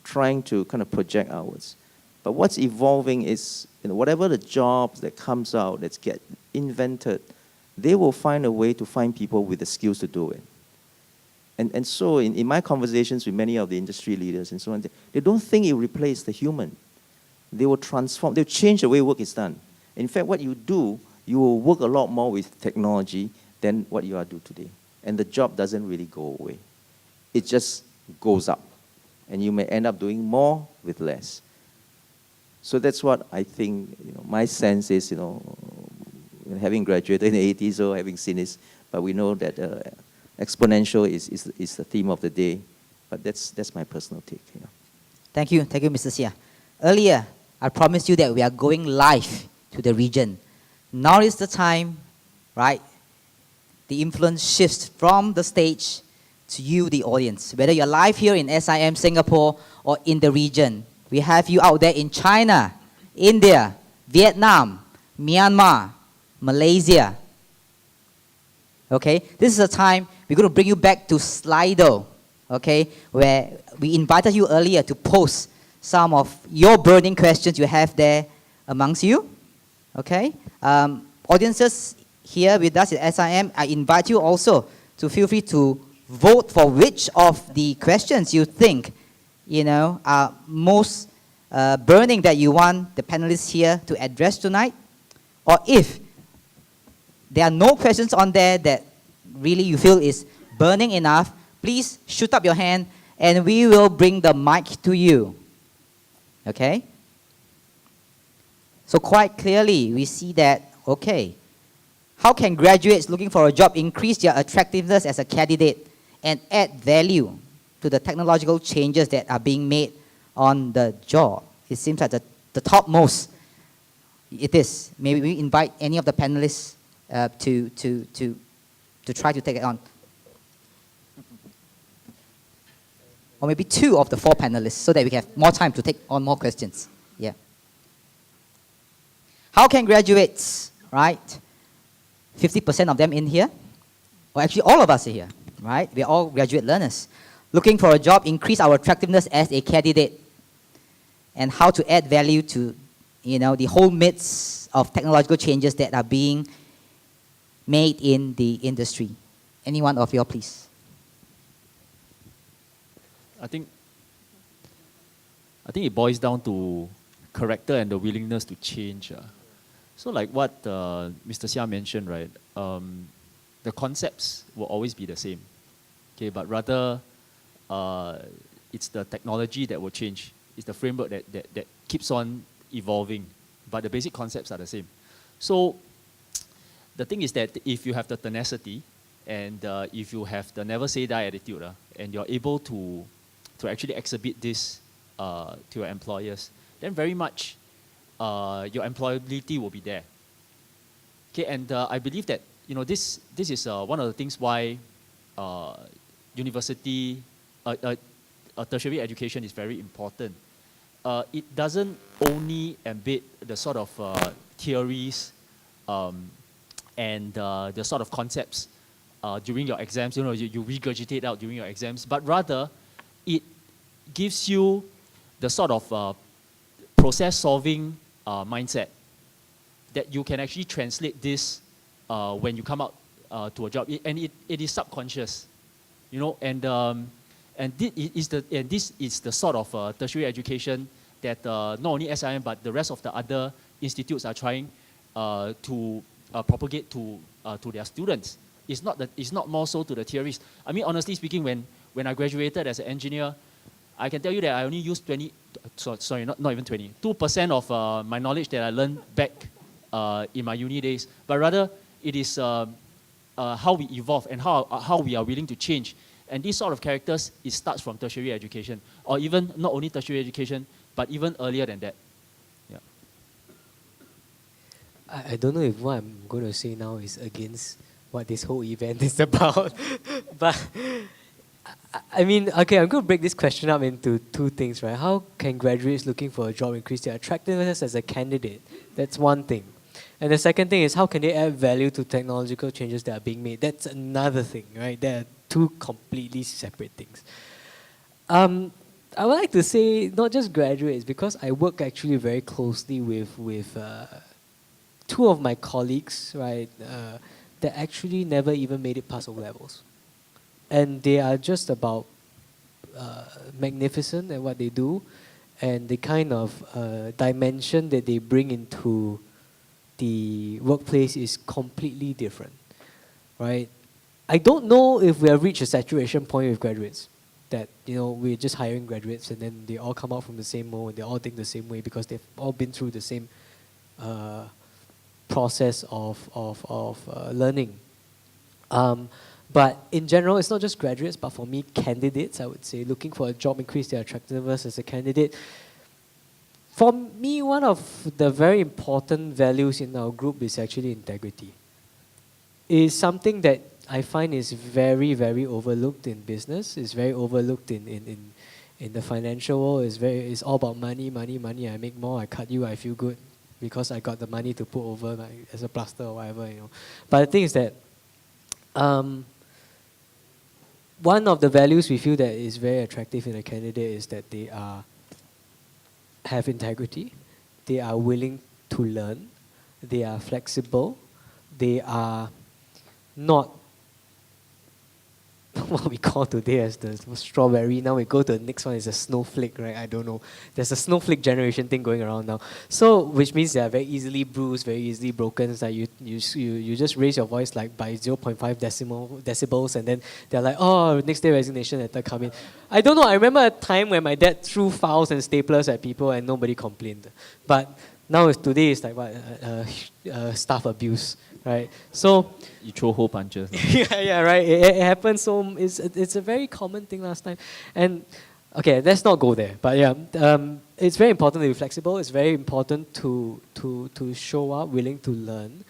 trying to kind of project outwards. But what's evolving is, whatever the jobs that comes out, that get invented, they will find a way to find people with the skills to do it. And so in my conversations with many of the industry leaders and so on, they don't think it will replace the human. They will transform, they'll change the way work is done. In fact, what you do, you will work a lot more with technology than what you are doing today. And the job doesn't really go away. It just goes up. And you may end up doing more with less. So that's what I think, my sense is, having graduated in the 80s or having seen this, but we know that exponential is the theme of the day. But that's my personal take. Thank you, Mr. Seah. Earlier, I promised you that we are going live to the region. Now is the time, right? The influence shifts from the stage to you, the audience. Whether you're live here in SIM Singapore or in the region, we have you out there in China, India, Vietnam, Myanmar, Malaysia. Okay, this is a time we're going to bring you back to Slido, okay, where we invited you earlier to post some of your burning questions you have there amongst you, okay? Audiences here with us at SIM, I invite you also to feel free to vote for which of the questions you think, are most burning that you want the panelists here to address tonight. Or if there are no questions on there that really you feel is burning enough, please shoot up your hand and we will bring the mic to you. Okay? So quite clearly, we see that, okay, how can graduates looking for a job increase their attractiveness as a candidate and add value to the technological changes that are being made on the job? It seems like the topmost it is. Maybe we invite any of the panelists to try to take it on. Or maybe 2 of the 4 panelists so that we have more time to take on more questions. Yeah. How can graduates, right? 50% of them in here, or actually all of us are here, right? We're all graduate learners. Looking for a job, increase our attractiveness as a candidate, and how to add value to, the whole midst of technological changes that are being made in the industry. Any one of you, please. I think it boils down to character and the willingness to change. So like what Mr. Seah mentioned, right? The concepts will always be the same, okay? But rather, it's the technology that will change. It's the framework that keeps on evolving, but the basic concepts are the same. So the thing is that if you have the tenacity and if you have the never say die attitude, and you're able to actually exhibit this to your employers, then very much your employability will be there. Okay, and I believe that this is one of the things why university, tertiary education is very important. It doesn't only embed the sort of theories and the sort of concepts during your exams. You regurgitate out during your exams, but rather it gives you the sort of process-solving mindset that you can actually translate this when you come out to a job, and it is subconscious, and this is the sort of tertiary education that not only SIM but the rest of the other institutes are trying to propagate to their students. It's not more so to the theories. I mean, honestly speaking, when I graduated as an engineer, I can tell you that I only used 2% of my knowledge that I learned back in my uni days, but rather it is how we evolve and how we are willing to change. And these sort of characters, it starts from tertiary education, or even not only tertiary education, but even earlier than that. Yeah. I don't know if what I'm going to say now is against what this whole event is about, but I mean, okay, I'm going to break this question up into 2 things, right? How can graduates looking for a job increase their attractiveness as a candidate? That's one thing. And the second thing is, how can they add value to technological changes that are being made? That's another thing, right? There are 2 completely separate things. I would like to say not just graduates, because I work actually very closely with 2 of my colleagues, right, that actually never even made it past O-levels. And they are just about magnificent at what they do, and the kind of dimension that they bring into the workplace is completely different, right? I don't know if we have reached a saturation point with graduates, that we're just hiring graduates and then they all come out from the same mold and they all think the same way because they've all been through the same process of learning. But in general, it's not just graduates, but for me, candidates, I would say, looking for a job, increase their attractiveness as a candidate. For me, one of the very important values in our group is actually integrity. It's something that I find is very, very overlooked in business. It's very overlooked in the financial world. It's all about money, money, money. I make more, I cut you, I feel good because I got the money to put over as a plaster or whatever. But the thing is that one of the values we feel that is very attractive in a candidate is that they have integrity, they are willing to learn, they are flexible, they are not what we call today as the strawberry. Now we go to the next one is a snowflake, right? I don't know. There's a snowflake generation thing going around now. So, which means they are very easily bruised, very easily broken. It's like you just raise your voice like by 0.5 decibels and then they're like, oh, next day resignation letter coming. I don't know. I remember a time when my dad threw files and staplers at people and nobody complained. But now today it's like what? Staff abuse. Right, so you throw hole punches. yeah, right. It happens. So it's a very common thing last time, and Okay, let's not go there. But yeah, it's very important to be flexible. It's very important to show up, willing to learn,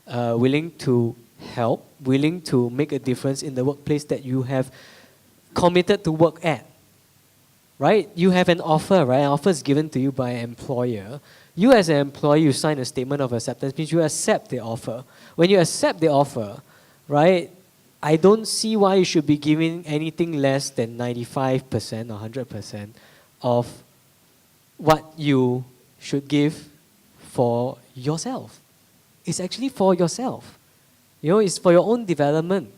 willing to help, willing to make a difference in the workplace that you have committed to work at. Right? You have an offer, right? An offer is given to you by an employer. You as an employee, you sign a statement of acceptance, means you accept the offer. When you accept the offer, right, I don't see why you should be giving anything less than 95% or 100% of what you should give for yourself. It's actually for yourself. You know, it's for your own development.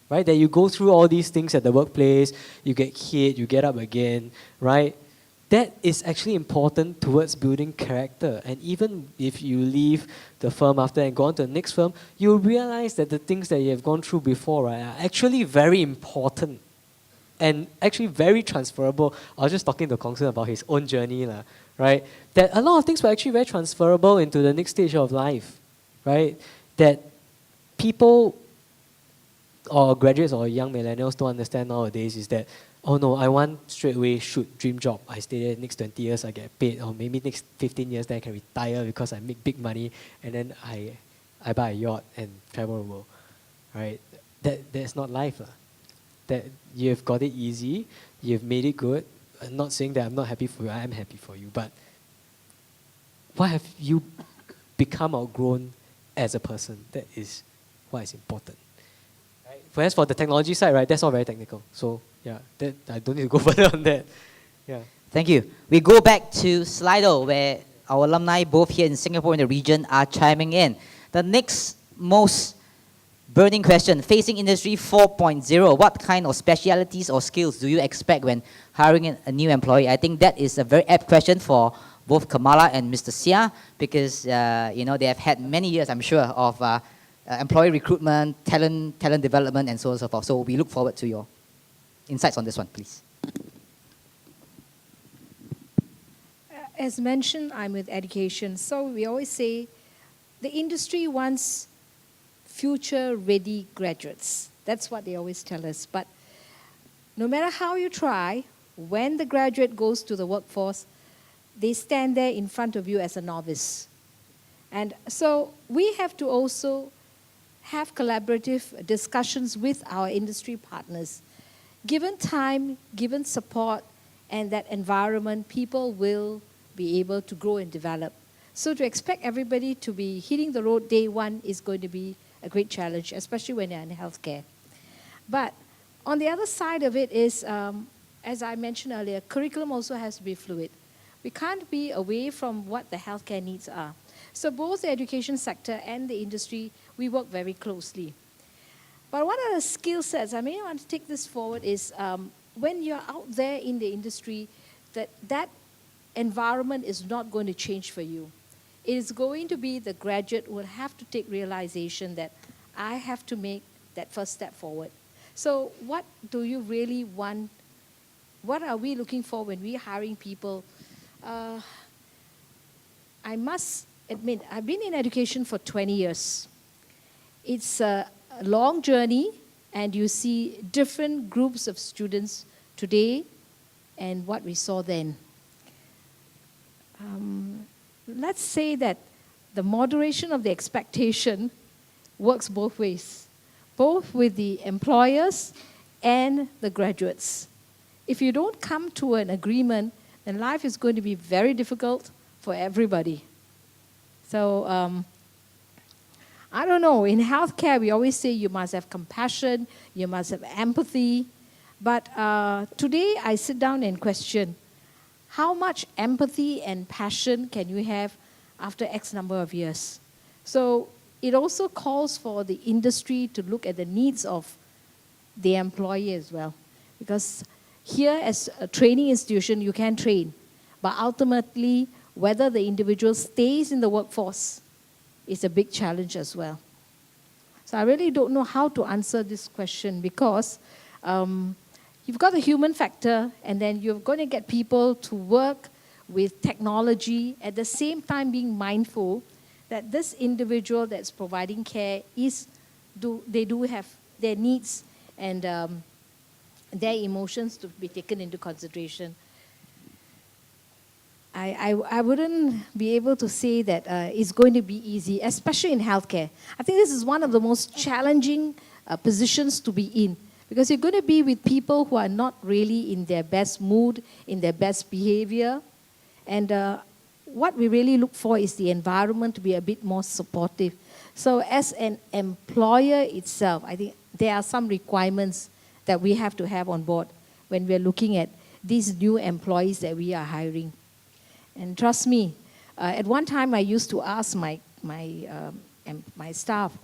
Right? That you go through all these things at the workplace, you get hit, you get up again, right? That is actually important towards building character. And even if you leave the firm after and go on to the next firm, you realize that the things that you have gone through before, right, are actually very important and actually very transferable. I was just talking to Kong Soon about his own journey, right? That a lot of things were actually very transferable into the next stage of life, right? That people or graduates or young millennials don't understand nowadays is that, oh no, I want straight away shoot dream job. I stay there next 20 years, I get paid, or maybe next 15 years, then I can retire because I make big money, and then I buy a yacht and travel the world, right? That's not life. That you've got it easy, you've made it good. I'm not saying that I'm not happy for you, I am happy for you, but what have you become or grown as a person? That is what is important. Whereas for the technology side, right, that's all very technical. So yeah, I don't need to go further on that. Yeah. Thank you. We go back to Slido, where our alumni, both here in Singapore and the region, are chiming in. The next most burning question, facing Industry 4.0, what kind of specialities or skills do you expect when hiring a new employee? I think that is a very apt question for both Kamala and Mr. Seah, because you know, they have had many years, I'm sure, of employee recruitment, talent development, and so on and so forth. So we look forward to your insights on this one, please. As mentioned, I'm with education. So we always say the industry wants future-ready graduates. That's what they always tell us. But no matter how you try, when the graduate goes to the workforce, they stand there in front of you as a novice. And so we have to also have collaborative discussions with our industry partners. Given time, given support, and that environment, people will be able to grow and develop. So to expect everybody to be hitting the road day one is going to be a great challenge, especially when they're in healthcare. But on the other side of it is, as I mentioned earlier, curriculum also has to be fluid. We can't be away from what the healthcare needs are. So both the education sector and the industry, we work very closely. But one of the skill sets, I may want to take this forward, is when you're out there in the industry, that environment is not going to change for you. It is going to be the graduate will have to take realization that I have to make that first step forward. So what do you really want? What are we looking for when we're hiring people? I must admit, I've been in education for 20 years. It's a long journey, and you see different groups of students today and what we saw then. Let's say that the moderation of the expectation works both ways, both with the employers and the graduates. If you don't come to an agreement, then life is going to be very difficult for everybody. So, I don't know, in healthcare, we always say you must have compassion, you must have empathy. But today, I sit down and question, how much empathy and passion can you have after X number of years? So it also calls for the industry to look at the needs of the employee as well. Because here, as a training institution, you can train. But ultimately, whether the individual stays in the workforce is a big challenge as well. So I really don't know how to answer this question, because you've got the human factor, and then you're going to get people to work with technology, at the same time being mindful that this individual that's providing care they do have their needs and their emotions to be taken into consideration. I wouldn't be able to say that it's going to be easy, especially in healthcare. I think this is one of the most challenging positions to be in, because you're going to be with people who are not really in their best mood, in their best behavior. And what we really look for is the environment to be a bit more supportive. So as an employer itself, I think there are some requirements that we have to have on board when we're looking at these new employees that we are hiring. And trust me, at one time I used to ask my staff,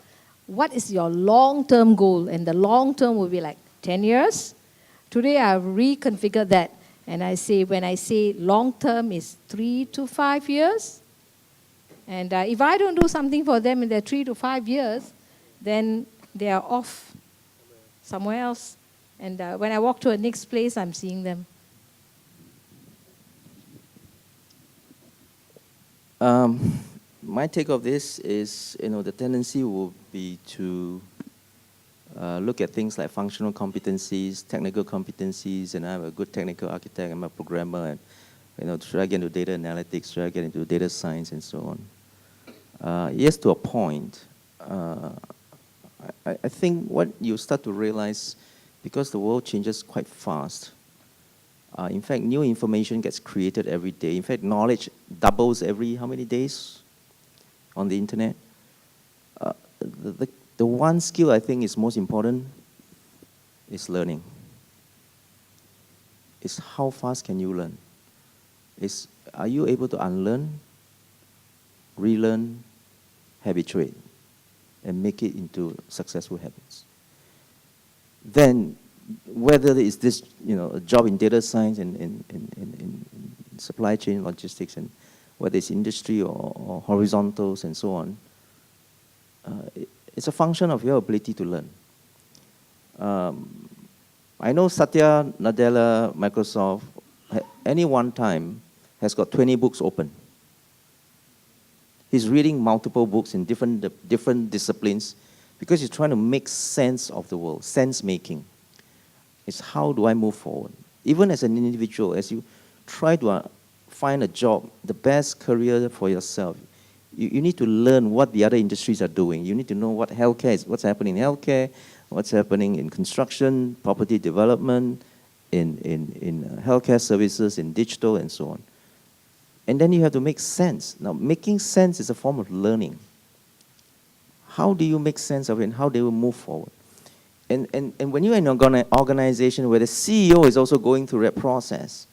what is your long-term goal? And the long-term would be like 10 years. Today I've reconfigured that. And I say, when I say long-term is 3 to 5 years. And if I don't do something for them in their 3 to 5 years, then they are off somewhere else. And when I walk to a next place, I'm seeing them. My take of this is, the tendency will be to look at things like functional competencies, technical competencies, and I'm a good technical architect, I'm a programmer, and should I get into data analytics, should I get into data science, and so on. Yes, to a point. I think what you start to realize, because the world changes quite fast, in fact, new information gets created every day. In fact, knowledge doubles every how many days on the internet? The one skill I think is most important is learning. It's how fast can you learn? Are you able to unlearn, relearn, habituate, and make it into successful habits? Then, whether it's this, a job in data science and in supply chain logistics, and whether it's industry or horizontals and so on, it's a function of your ability to learn. I know Satya Nadella, Microsoft, any one time has got 20 books open. He's reading multiple books in different disciplines because he's trying to make sense of the world, sense making. It's how do I move forward? Even as an individual, as you try to find a job, the best career for yourself, you need to learn what the other industries are doing. You need to know what healthcare is, what's happening in healthcare, what's happening in construction, property development, in healthcare services, in digital, and so on. And then you have to make sense. Now, making sense is a form of learning. How do you make sense of it, and how do you move forward? And when you're in an organization where the CEO is also going through that process,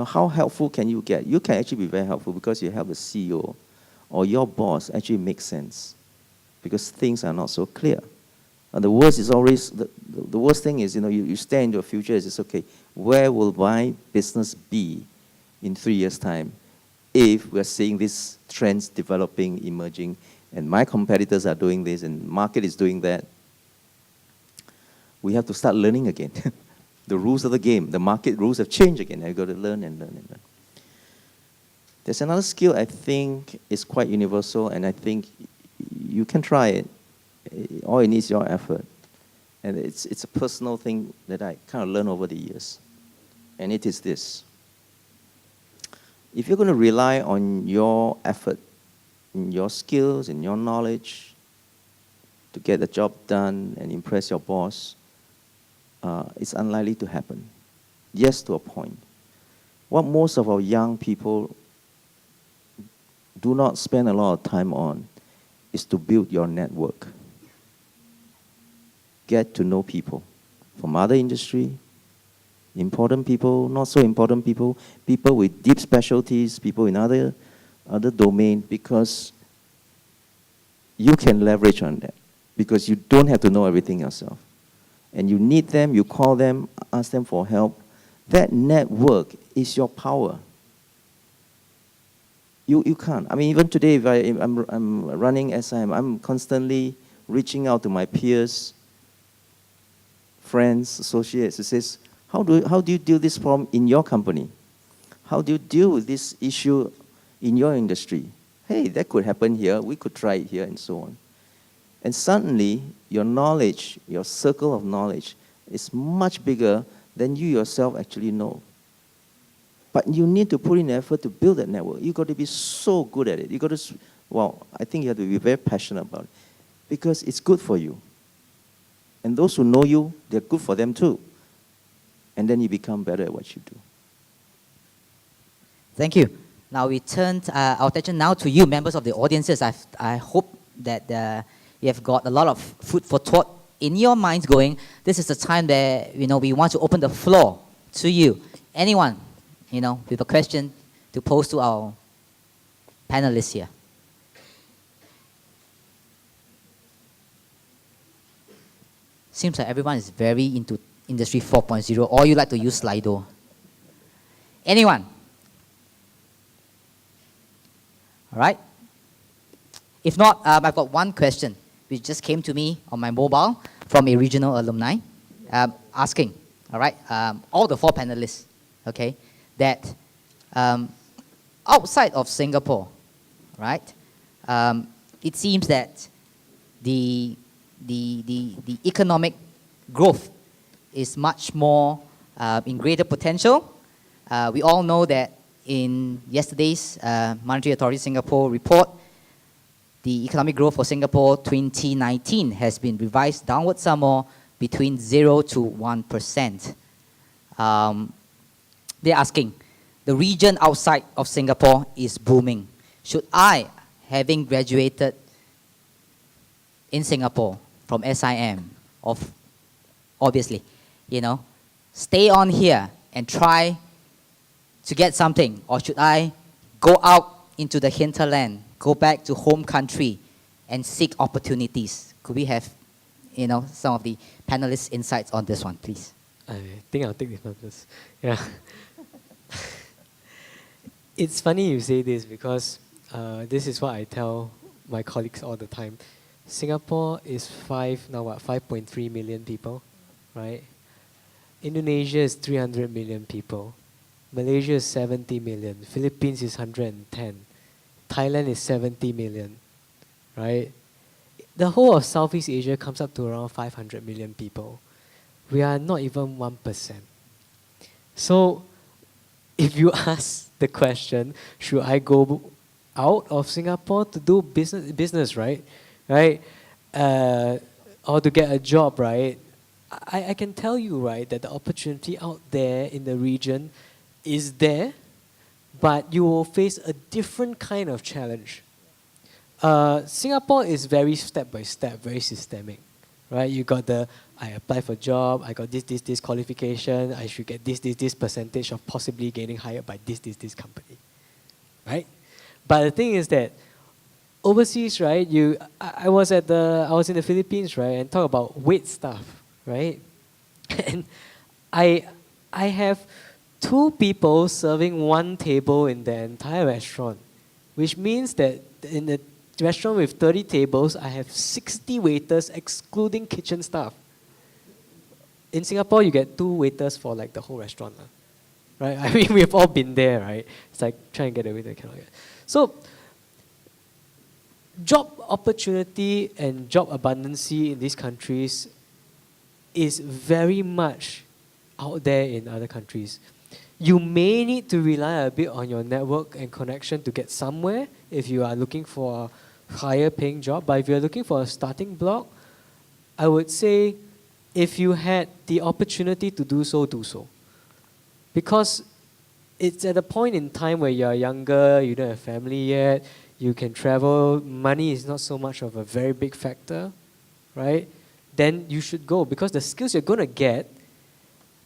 how helpful can you get? You can actually be very helpful because you help the CEO or your boss actually make sense because things are not so clear. And the worst is always, the worst thing is, you stare into the future, it's okay, where will my business be in 3 years' time if we're seeing these trends developing, emerging, and my competitors are doing this and the market is doing that? We have to start learning again. The rules of the game, the market rules have changed again. I've got to learn and learn and learn. There's another skill I think is quite universal, and I think you can try it. All it needs is your effort. And it's a personal thing that I kind of learned over the years. And it is this. If you're going to rely on your effort, in your skills, in your knowledge, to get the job done and impress your boss, it's unlikely to happen. Yes, to a point. What most of our young people do not spend a lot of time on is to build your network. Get to know people from other industry, important people, not so important people, people with deep specialties, people in other domain, because you can leverage on that. Because you don't have to know everything yourself. And you need them, you call them, ask them for help. That network is your power. You can't. I mean, even today, if I'm running SIM, I'm constantly reaching out to my peers, friends, associates, who says, how do you deal with this problem in your company? How do you deal with this issue in your industry? Hey, that could happen here, we could try it here, and so on. And suddenly, your knowledge, your circle of knowledge, is much bigger then you yourself actually know. But you need to put in effort to build that network. You got to be so good at it. You got to, I think you have to be very passionate about it because it's good for you. And those who know you, they're good for them too. And then you become better at what you do. Thank you. Now we turn our attention now to you, members of the audiences. I hope that you have got a lot of food for thought in your minds going. This is the time that we want to open the floor to you. Anyone, with a question to pose to our panelists here. Seems like everyone is very into Industry 4.0, or you like to use Slido. Anyone? All right. If not, I've got one question which just came to me on my mobile from a regional alumni asking, all right, all the 4 panelists, okay, that outside of Singapore, right, it seems that the economic growth is much more in greater potential. We all know that in yesterday's Monetary Authority Singapore report, the economic growth for Singapore 2019 has been revised downward some more between 0 to 1%. They're asking, the region outside of Singapore is booming. Should I, having graduated in Singapore from SIM, obviously, stay on here and try to get something, or should I go out into the hinterland, go back to home country and seek opportunities? Could we have, some of the panelists' insights on this one, please? I think I'll take this one first. Yeah. It's funny you say this because this is what I tell my colleagues all the time. Singapore is 5.3 million people, right? Indonesia is 300 million people. Malaysia is 70 million. Philippines is 110. Thailand is 70 million, right? The whole of Southeast Asia comes up to around 500 million people. We are not even 1%. So if you ask the question, should I go out of Singapore to do business, right? Or to get a job, right? I can tell you, right, that the opportunity out there in the region is there, but you will face a different kind of challenge. Singapore is very step by step, very systemic, right? You got I apply for job, I got this qualification, I should get this percentage of possibly getting hired by this company, right? But the thing is that overseas, right? I was in the Philippines, right, and talk about weight stuff, right? And I have 2 people serving 1 table in the entire restaurant, which means that in the restaurant with 30 tables, I have 60 waiters excluding kitchen staff. In Singapore, you get 2 waiters for like the whole restaurant, right? I mean, we've all been there, right? It's like trying to get a waiter, cannot get. So, job opportunity and job abundancy in these countries is very much out there in other countries. You may need to rely a bit on your network and connection to get somewhere if you are looking for a higher paying job. But if you're looking for a starting block, I would say if you had the opportunity to do so, do so. Because it's at a point in time where you're younger, you don't have family yet, you can travel, money is not so much of a very big factor, right? Then you should go, because the skills you're going to get,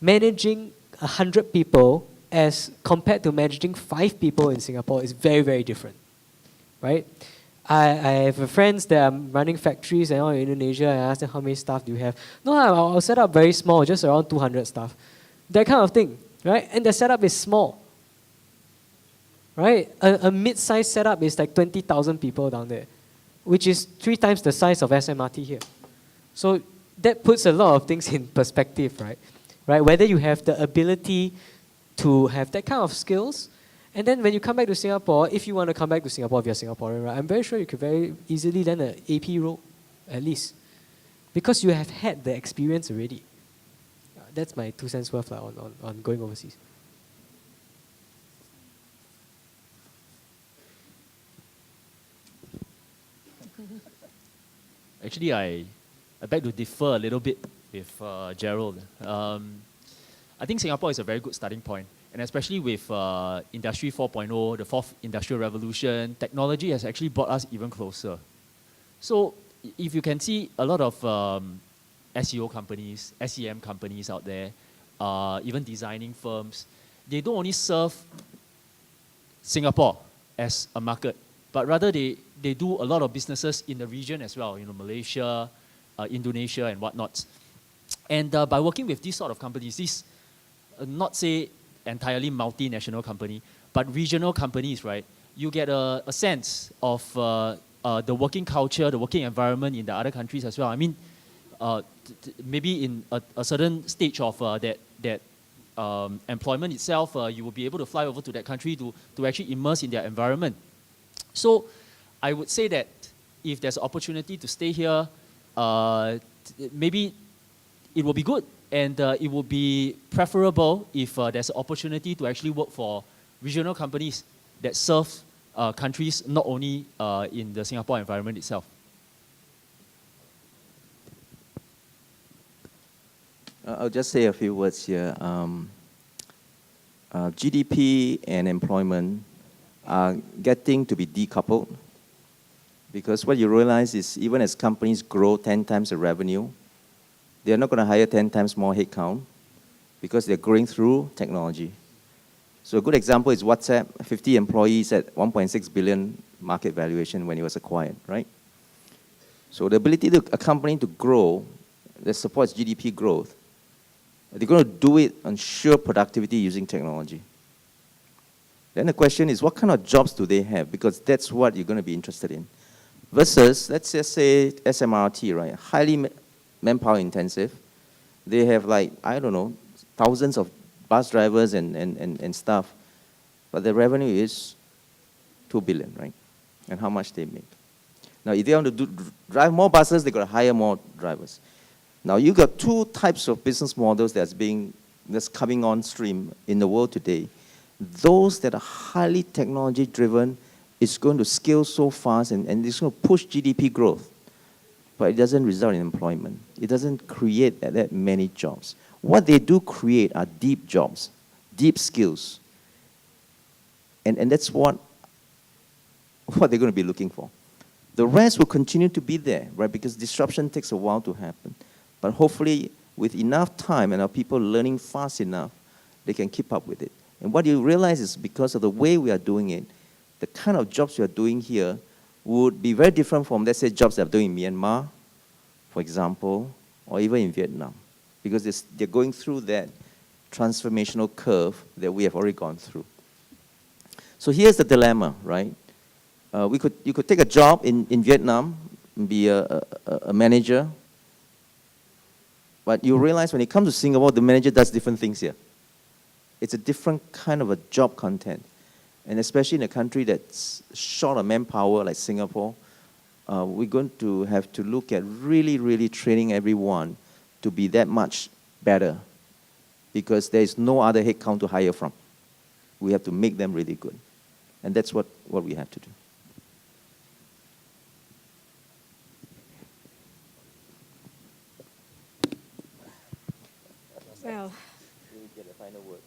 managing 100 people as compared to managing 5 people in Singapore is very, very different, right? I have friends that are running factories and all in Indonesia, and I ask them how many staff do you have. No, I'll set up very small, just around 200 staff. That kind of thing, right? And the setup is small, right? A mid-sized setup is like 20,000 people down there, which is 3 times the size of SMRT here. So that puts a lot of things in perspective, right? Whether you have the ability to have that kind of skills, and then when you come back to Singapore, if you want to come back to Singapore, if you're Singaporean, right, I'm very sure you could very easily land an AP role, at least, because you have had the experience already. that's my 2 cents worth on going overseas. Actually, I beg to differ a little bit with Gerald. I think Singapore is a very good starting point, and especially with Industry 4.0, the fourth industrial revolution, technology has actually brought us even closer. So if you can see a lot of SEO companies, SEM companies out there, even designing firms, they don't only serve Singapore as a market, but rather they do a lot of businesses in the region as well, Malaysia, Indonesia and whatnot. And by working with these sort of companies, these not say entirely multinational company, but regional companies, right? You get a sense of the working culture, the working environment in the other countries as well. I mean, maybe in a certain stage of that employment itself, you will be able to fly over to that country to actually immerse in their environment. So I would say that if there's an opportunity to stay here, maybe it will be good, and it will be preferable if there's an opportunity to actually work for regional companies that serve countries not only in the Singapore environment itself. I'll just say a few words here. GDP and employment are getting to be decoupled, because what you realize is even as companies grow 10 times the revenue, they're not going to hire 10 times more headcount because they're growing through technology. So a good example is WhatsApp, 50 employees at 1.6 billion market valuation when it was acquired, right? So the ability of a company to grow that supports GDP growth, they're going to do it on sheer productivity using technology. Then the question is, what kind of jobs do they have? Because that's what you're going to be interested in. Versus, let's just say SMRT, right? Highly manpower intensive. They have like, I don't know, thousands of bus drivers and stuff. But the revenue is 2 billion, right? And how much they make. Now, if they want to drive more buses, they've got to hire more drivers. Now, you've got two types of business models that's coming on stream in the world today. Those that are highly technology driven is going to scale so fast and it's going to push GDP growth. But it doesn't result in employment. It doesn't create that many jobs. What they do create are deep jobs, deep skills. And that's what they're going to be looking for. The rest will continue to be there, right? Because disruption takes a while to happen. But hopefully, with enough time and our people learning fast enough, they can keep up with it. And what you realize is because of the way we are doing it, the kind of jobs we are doing here would be very different from, let's say, jobs that are doing in Myanmar, for example, or even in Vietnam. Because they're going through that transformational curve that we have already gone through. So here's the dilemma, right? You could take a job in Vietnam and be a manager, but you realize when it comes to Singapore, the manager does different things here. It's a different kind of a job content. And especially in a country that's short of manpower like Singapore, we're going to have to look at really, really training everyone to be that much better, because there is no other headcount to hire from. We have to make them really good. And that's what we have to do. Well,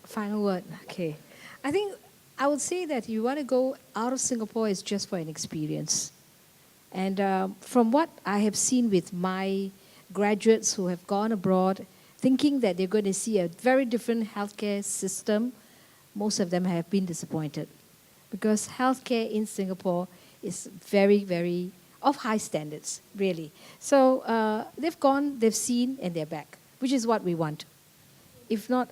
final word. Okay. I think I would say that you want to go out of Singapore is just for an experience. And from what I have seen with my graduates who have gone abroad, thinking that they're going to see a very different healthcare system, most of them have been disappointed. Because healthcare in Singapore is very, very of high standards, really. So they've gone, they've seen, and they're back, which is what we want. If not,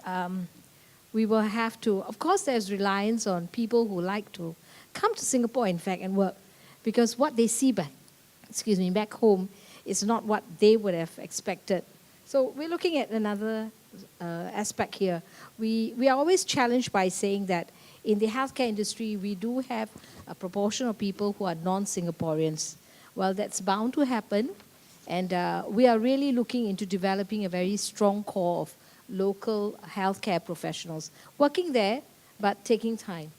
we will have to, of course there's reliance on people who like to come to Singapore, in fact, and work. Because what they see back home is not what they would have expected. So we're looking at another aspect here. We are always challenged by saying that in the healthcare industry, we do have a proportion of people who are non-Singaporeans. Well, that's bound to happen. And we are really looking into developing a very strong core of local healthcare professionals, working there but taking time.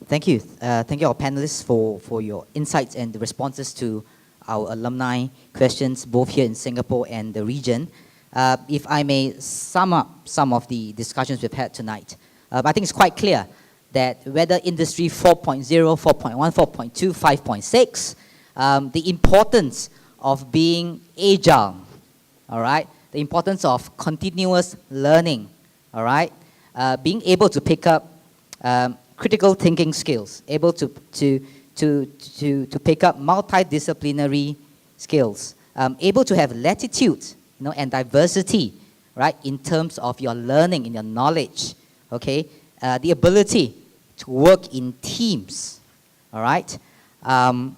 Thank you. Thank you, our panelists, for your insights and the responses to our alumni questions, both here in Singapore and the region. If I may sum up some of the discussions we've had tonight, I think it's quite clear that whether Industry 4.0, 4.1, 4.2, 5.6, the importance of being agile, all right? The importance of continuous learning, all right? Being able to pick up critical thinking skills, able to pick up multidisciplinary skills, able to have latitude, and diversity, right, in terms of your learning, in your knowledge, okay? The ability to work in teams, all right? And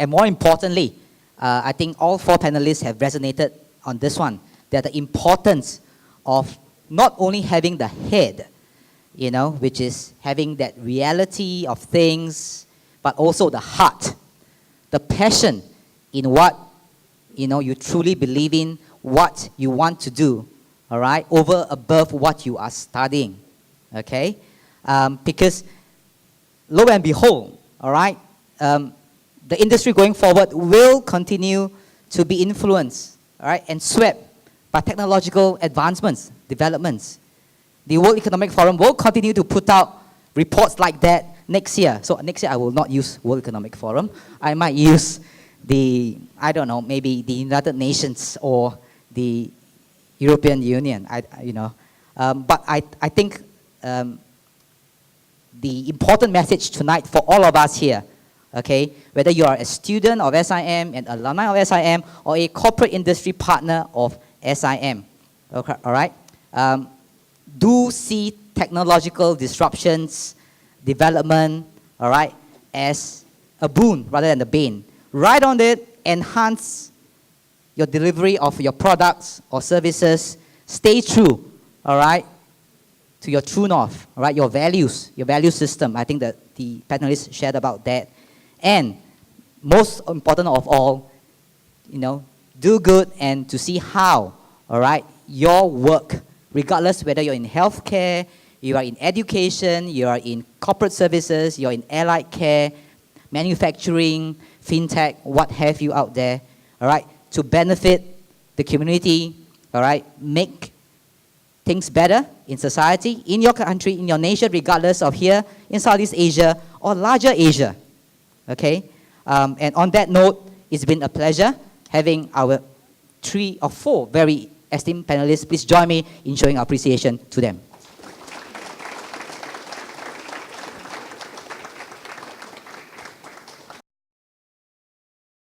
more importantly, I think all four panelists have resonated on this one, that the importance of not only having the head, which is having that reality of things, but also the heart, the passion in what, you truly believe in, what you want to do, all right, over above what you are studying, okay? Because lo and behold, all right, the industry going forward will continue to be influenced, all right, and swept by technological advancements, developments. The World Economic Forum will continue to put out reports like that next year. So next year I will not use World Economic Forum. I might use maybe the United Nations or the European Union. But I think the important message tonight for all of us here, okay, whether you are a student of SIM, an alumni of SIM, or a corporate industry partner of SIM, okay, all right, do see technological disruptions, development, all right, as a boon rather than a bane. Ride on it, enhance your delivery of your products or services, stay true, all right, to your true north, all right, your values, your value system. I think that the panelists shared about that. And most important of all, do good and to see how, all right, your work, regardless whether you're in healthcare, you are in education, you are in corporate services, you're in allied care, manufacturing, fintech, what have you out there, all right, to benefit the community, all right, make things better in society, in your country, in your nation, regardless of here in Southeast Asia or larger Asia, okay? And on that note, it's been a pleasure having our 3 or 4 very esteemed panelists. Please join me in showing our appreciation to them.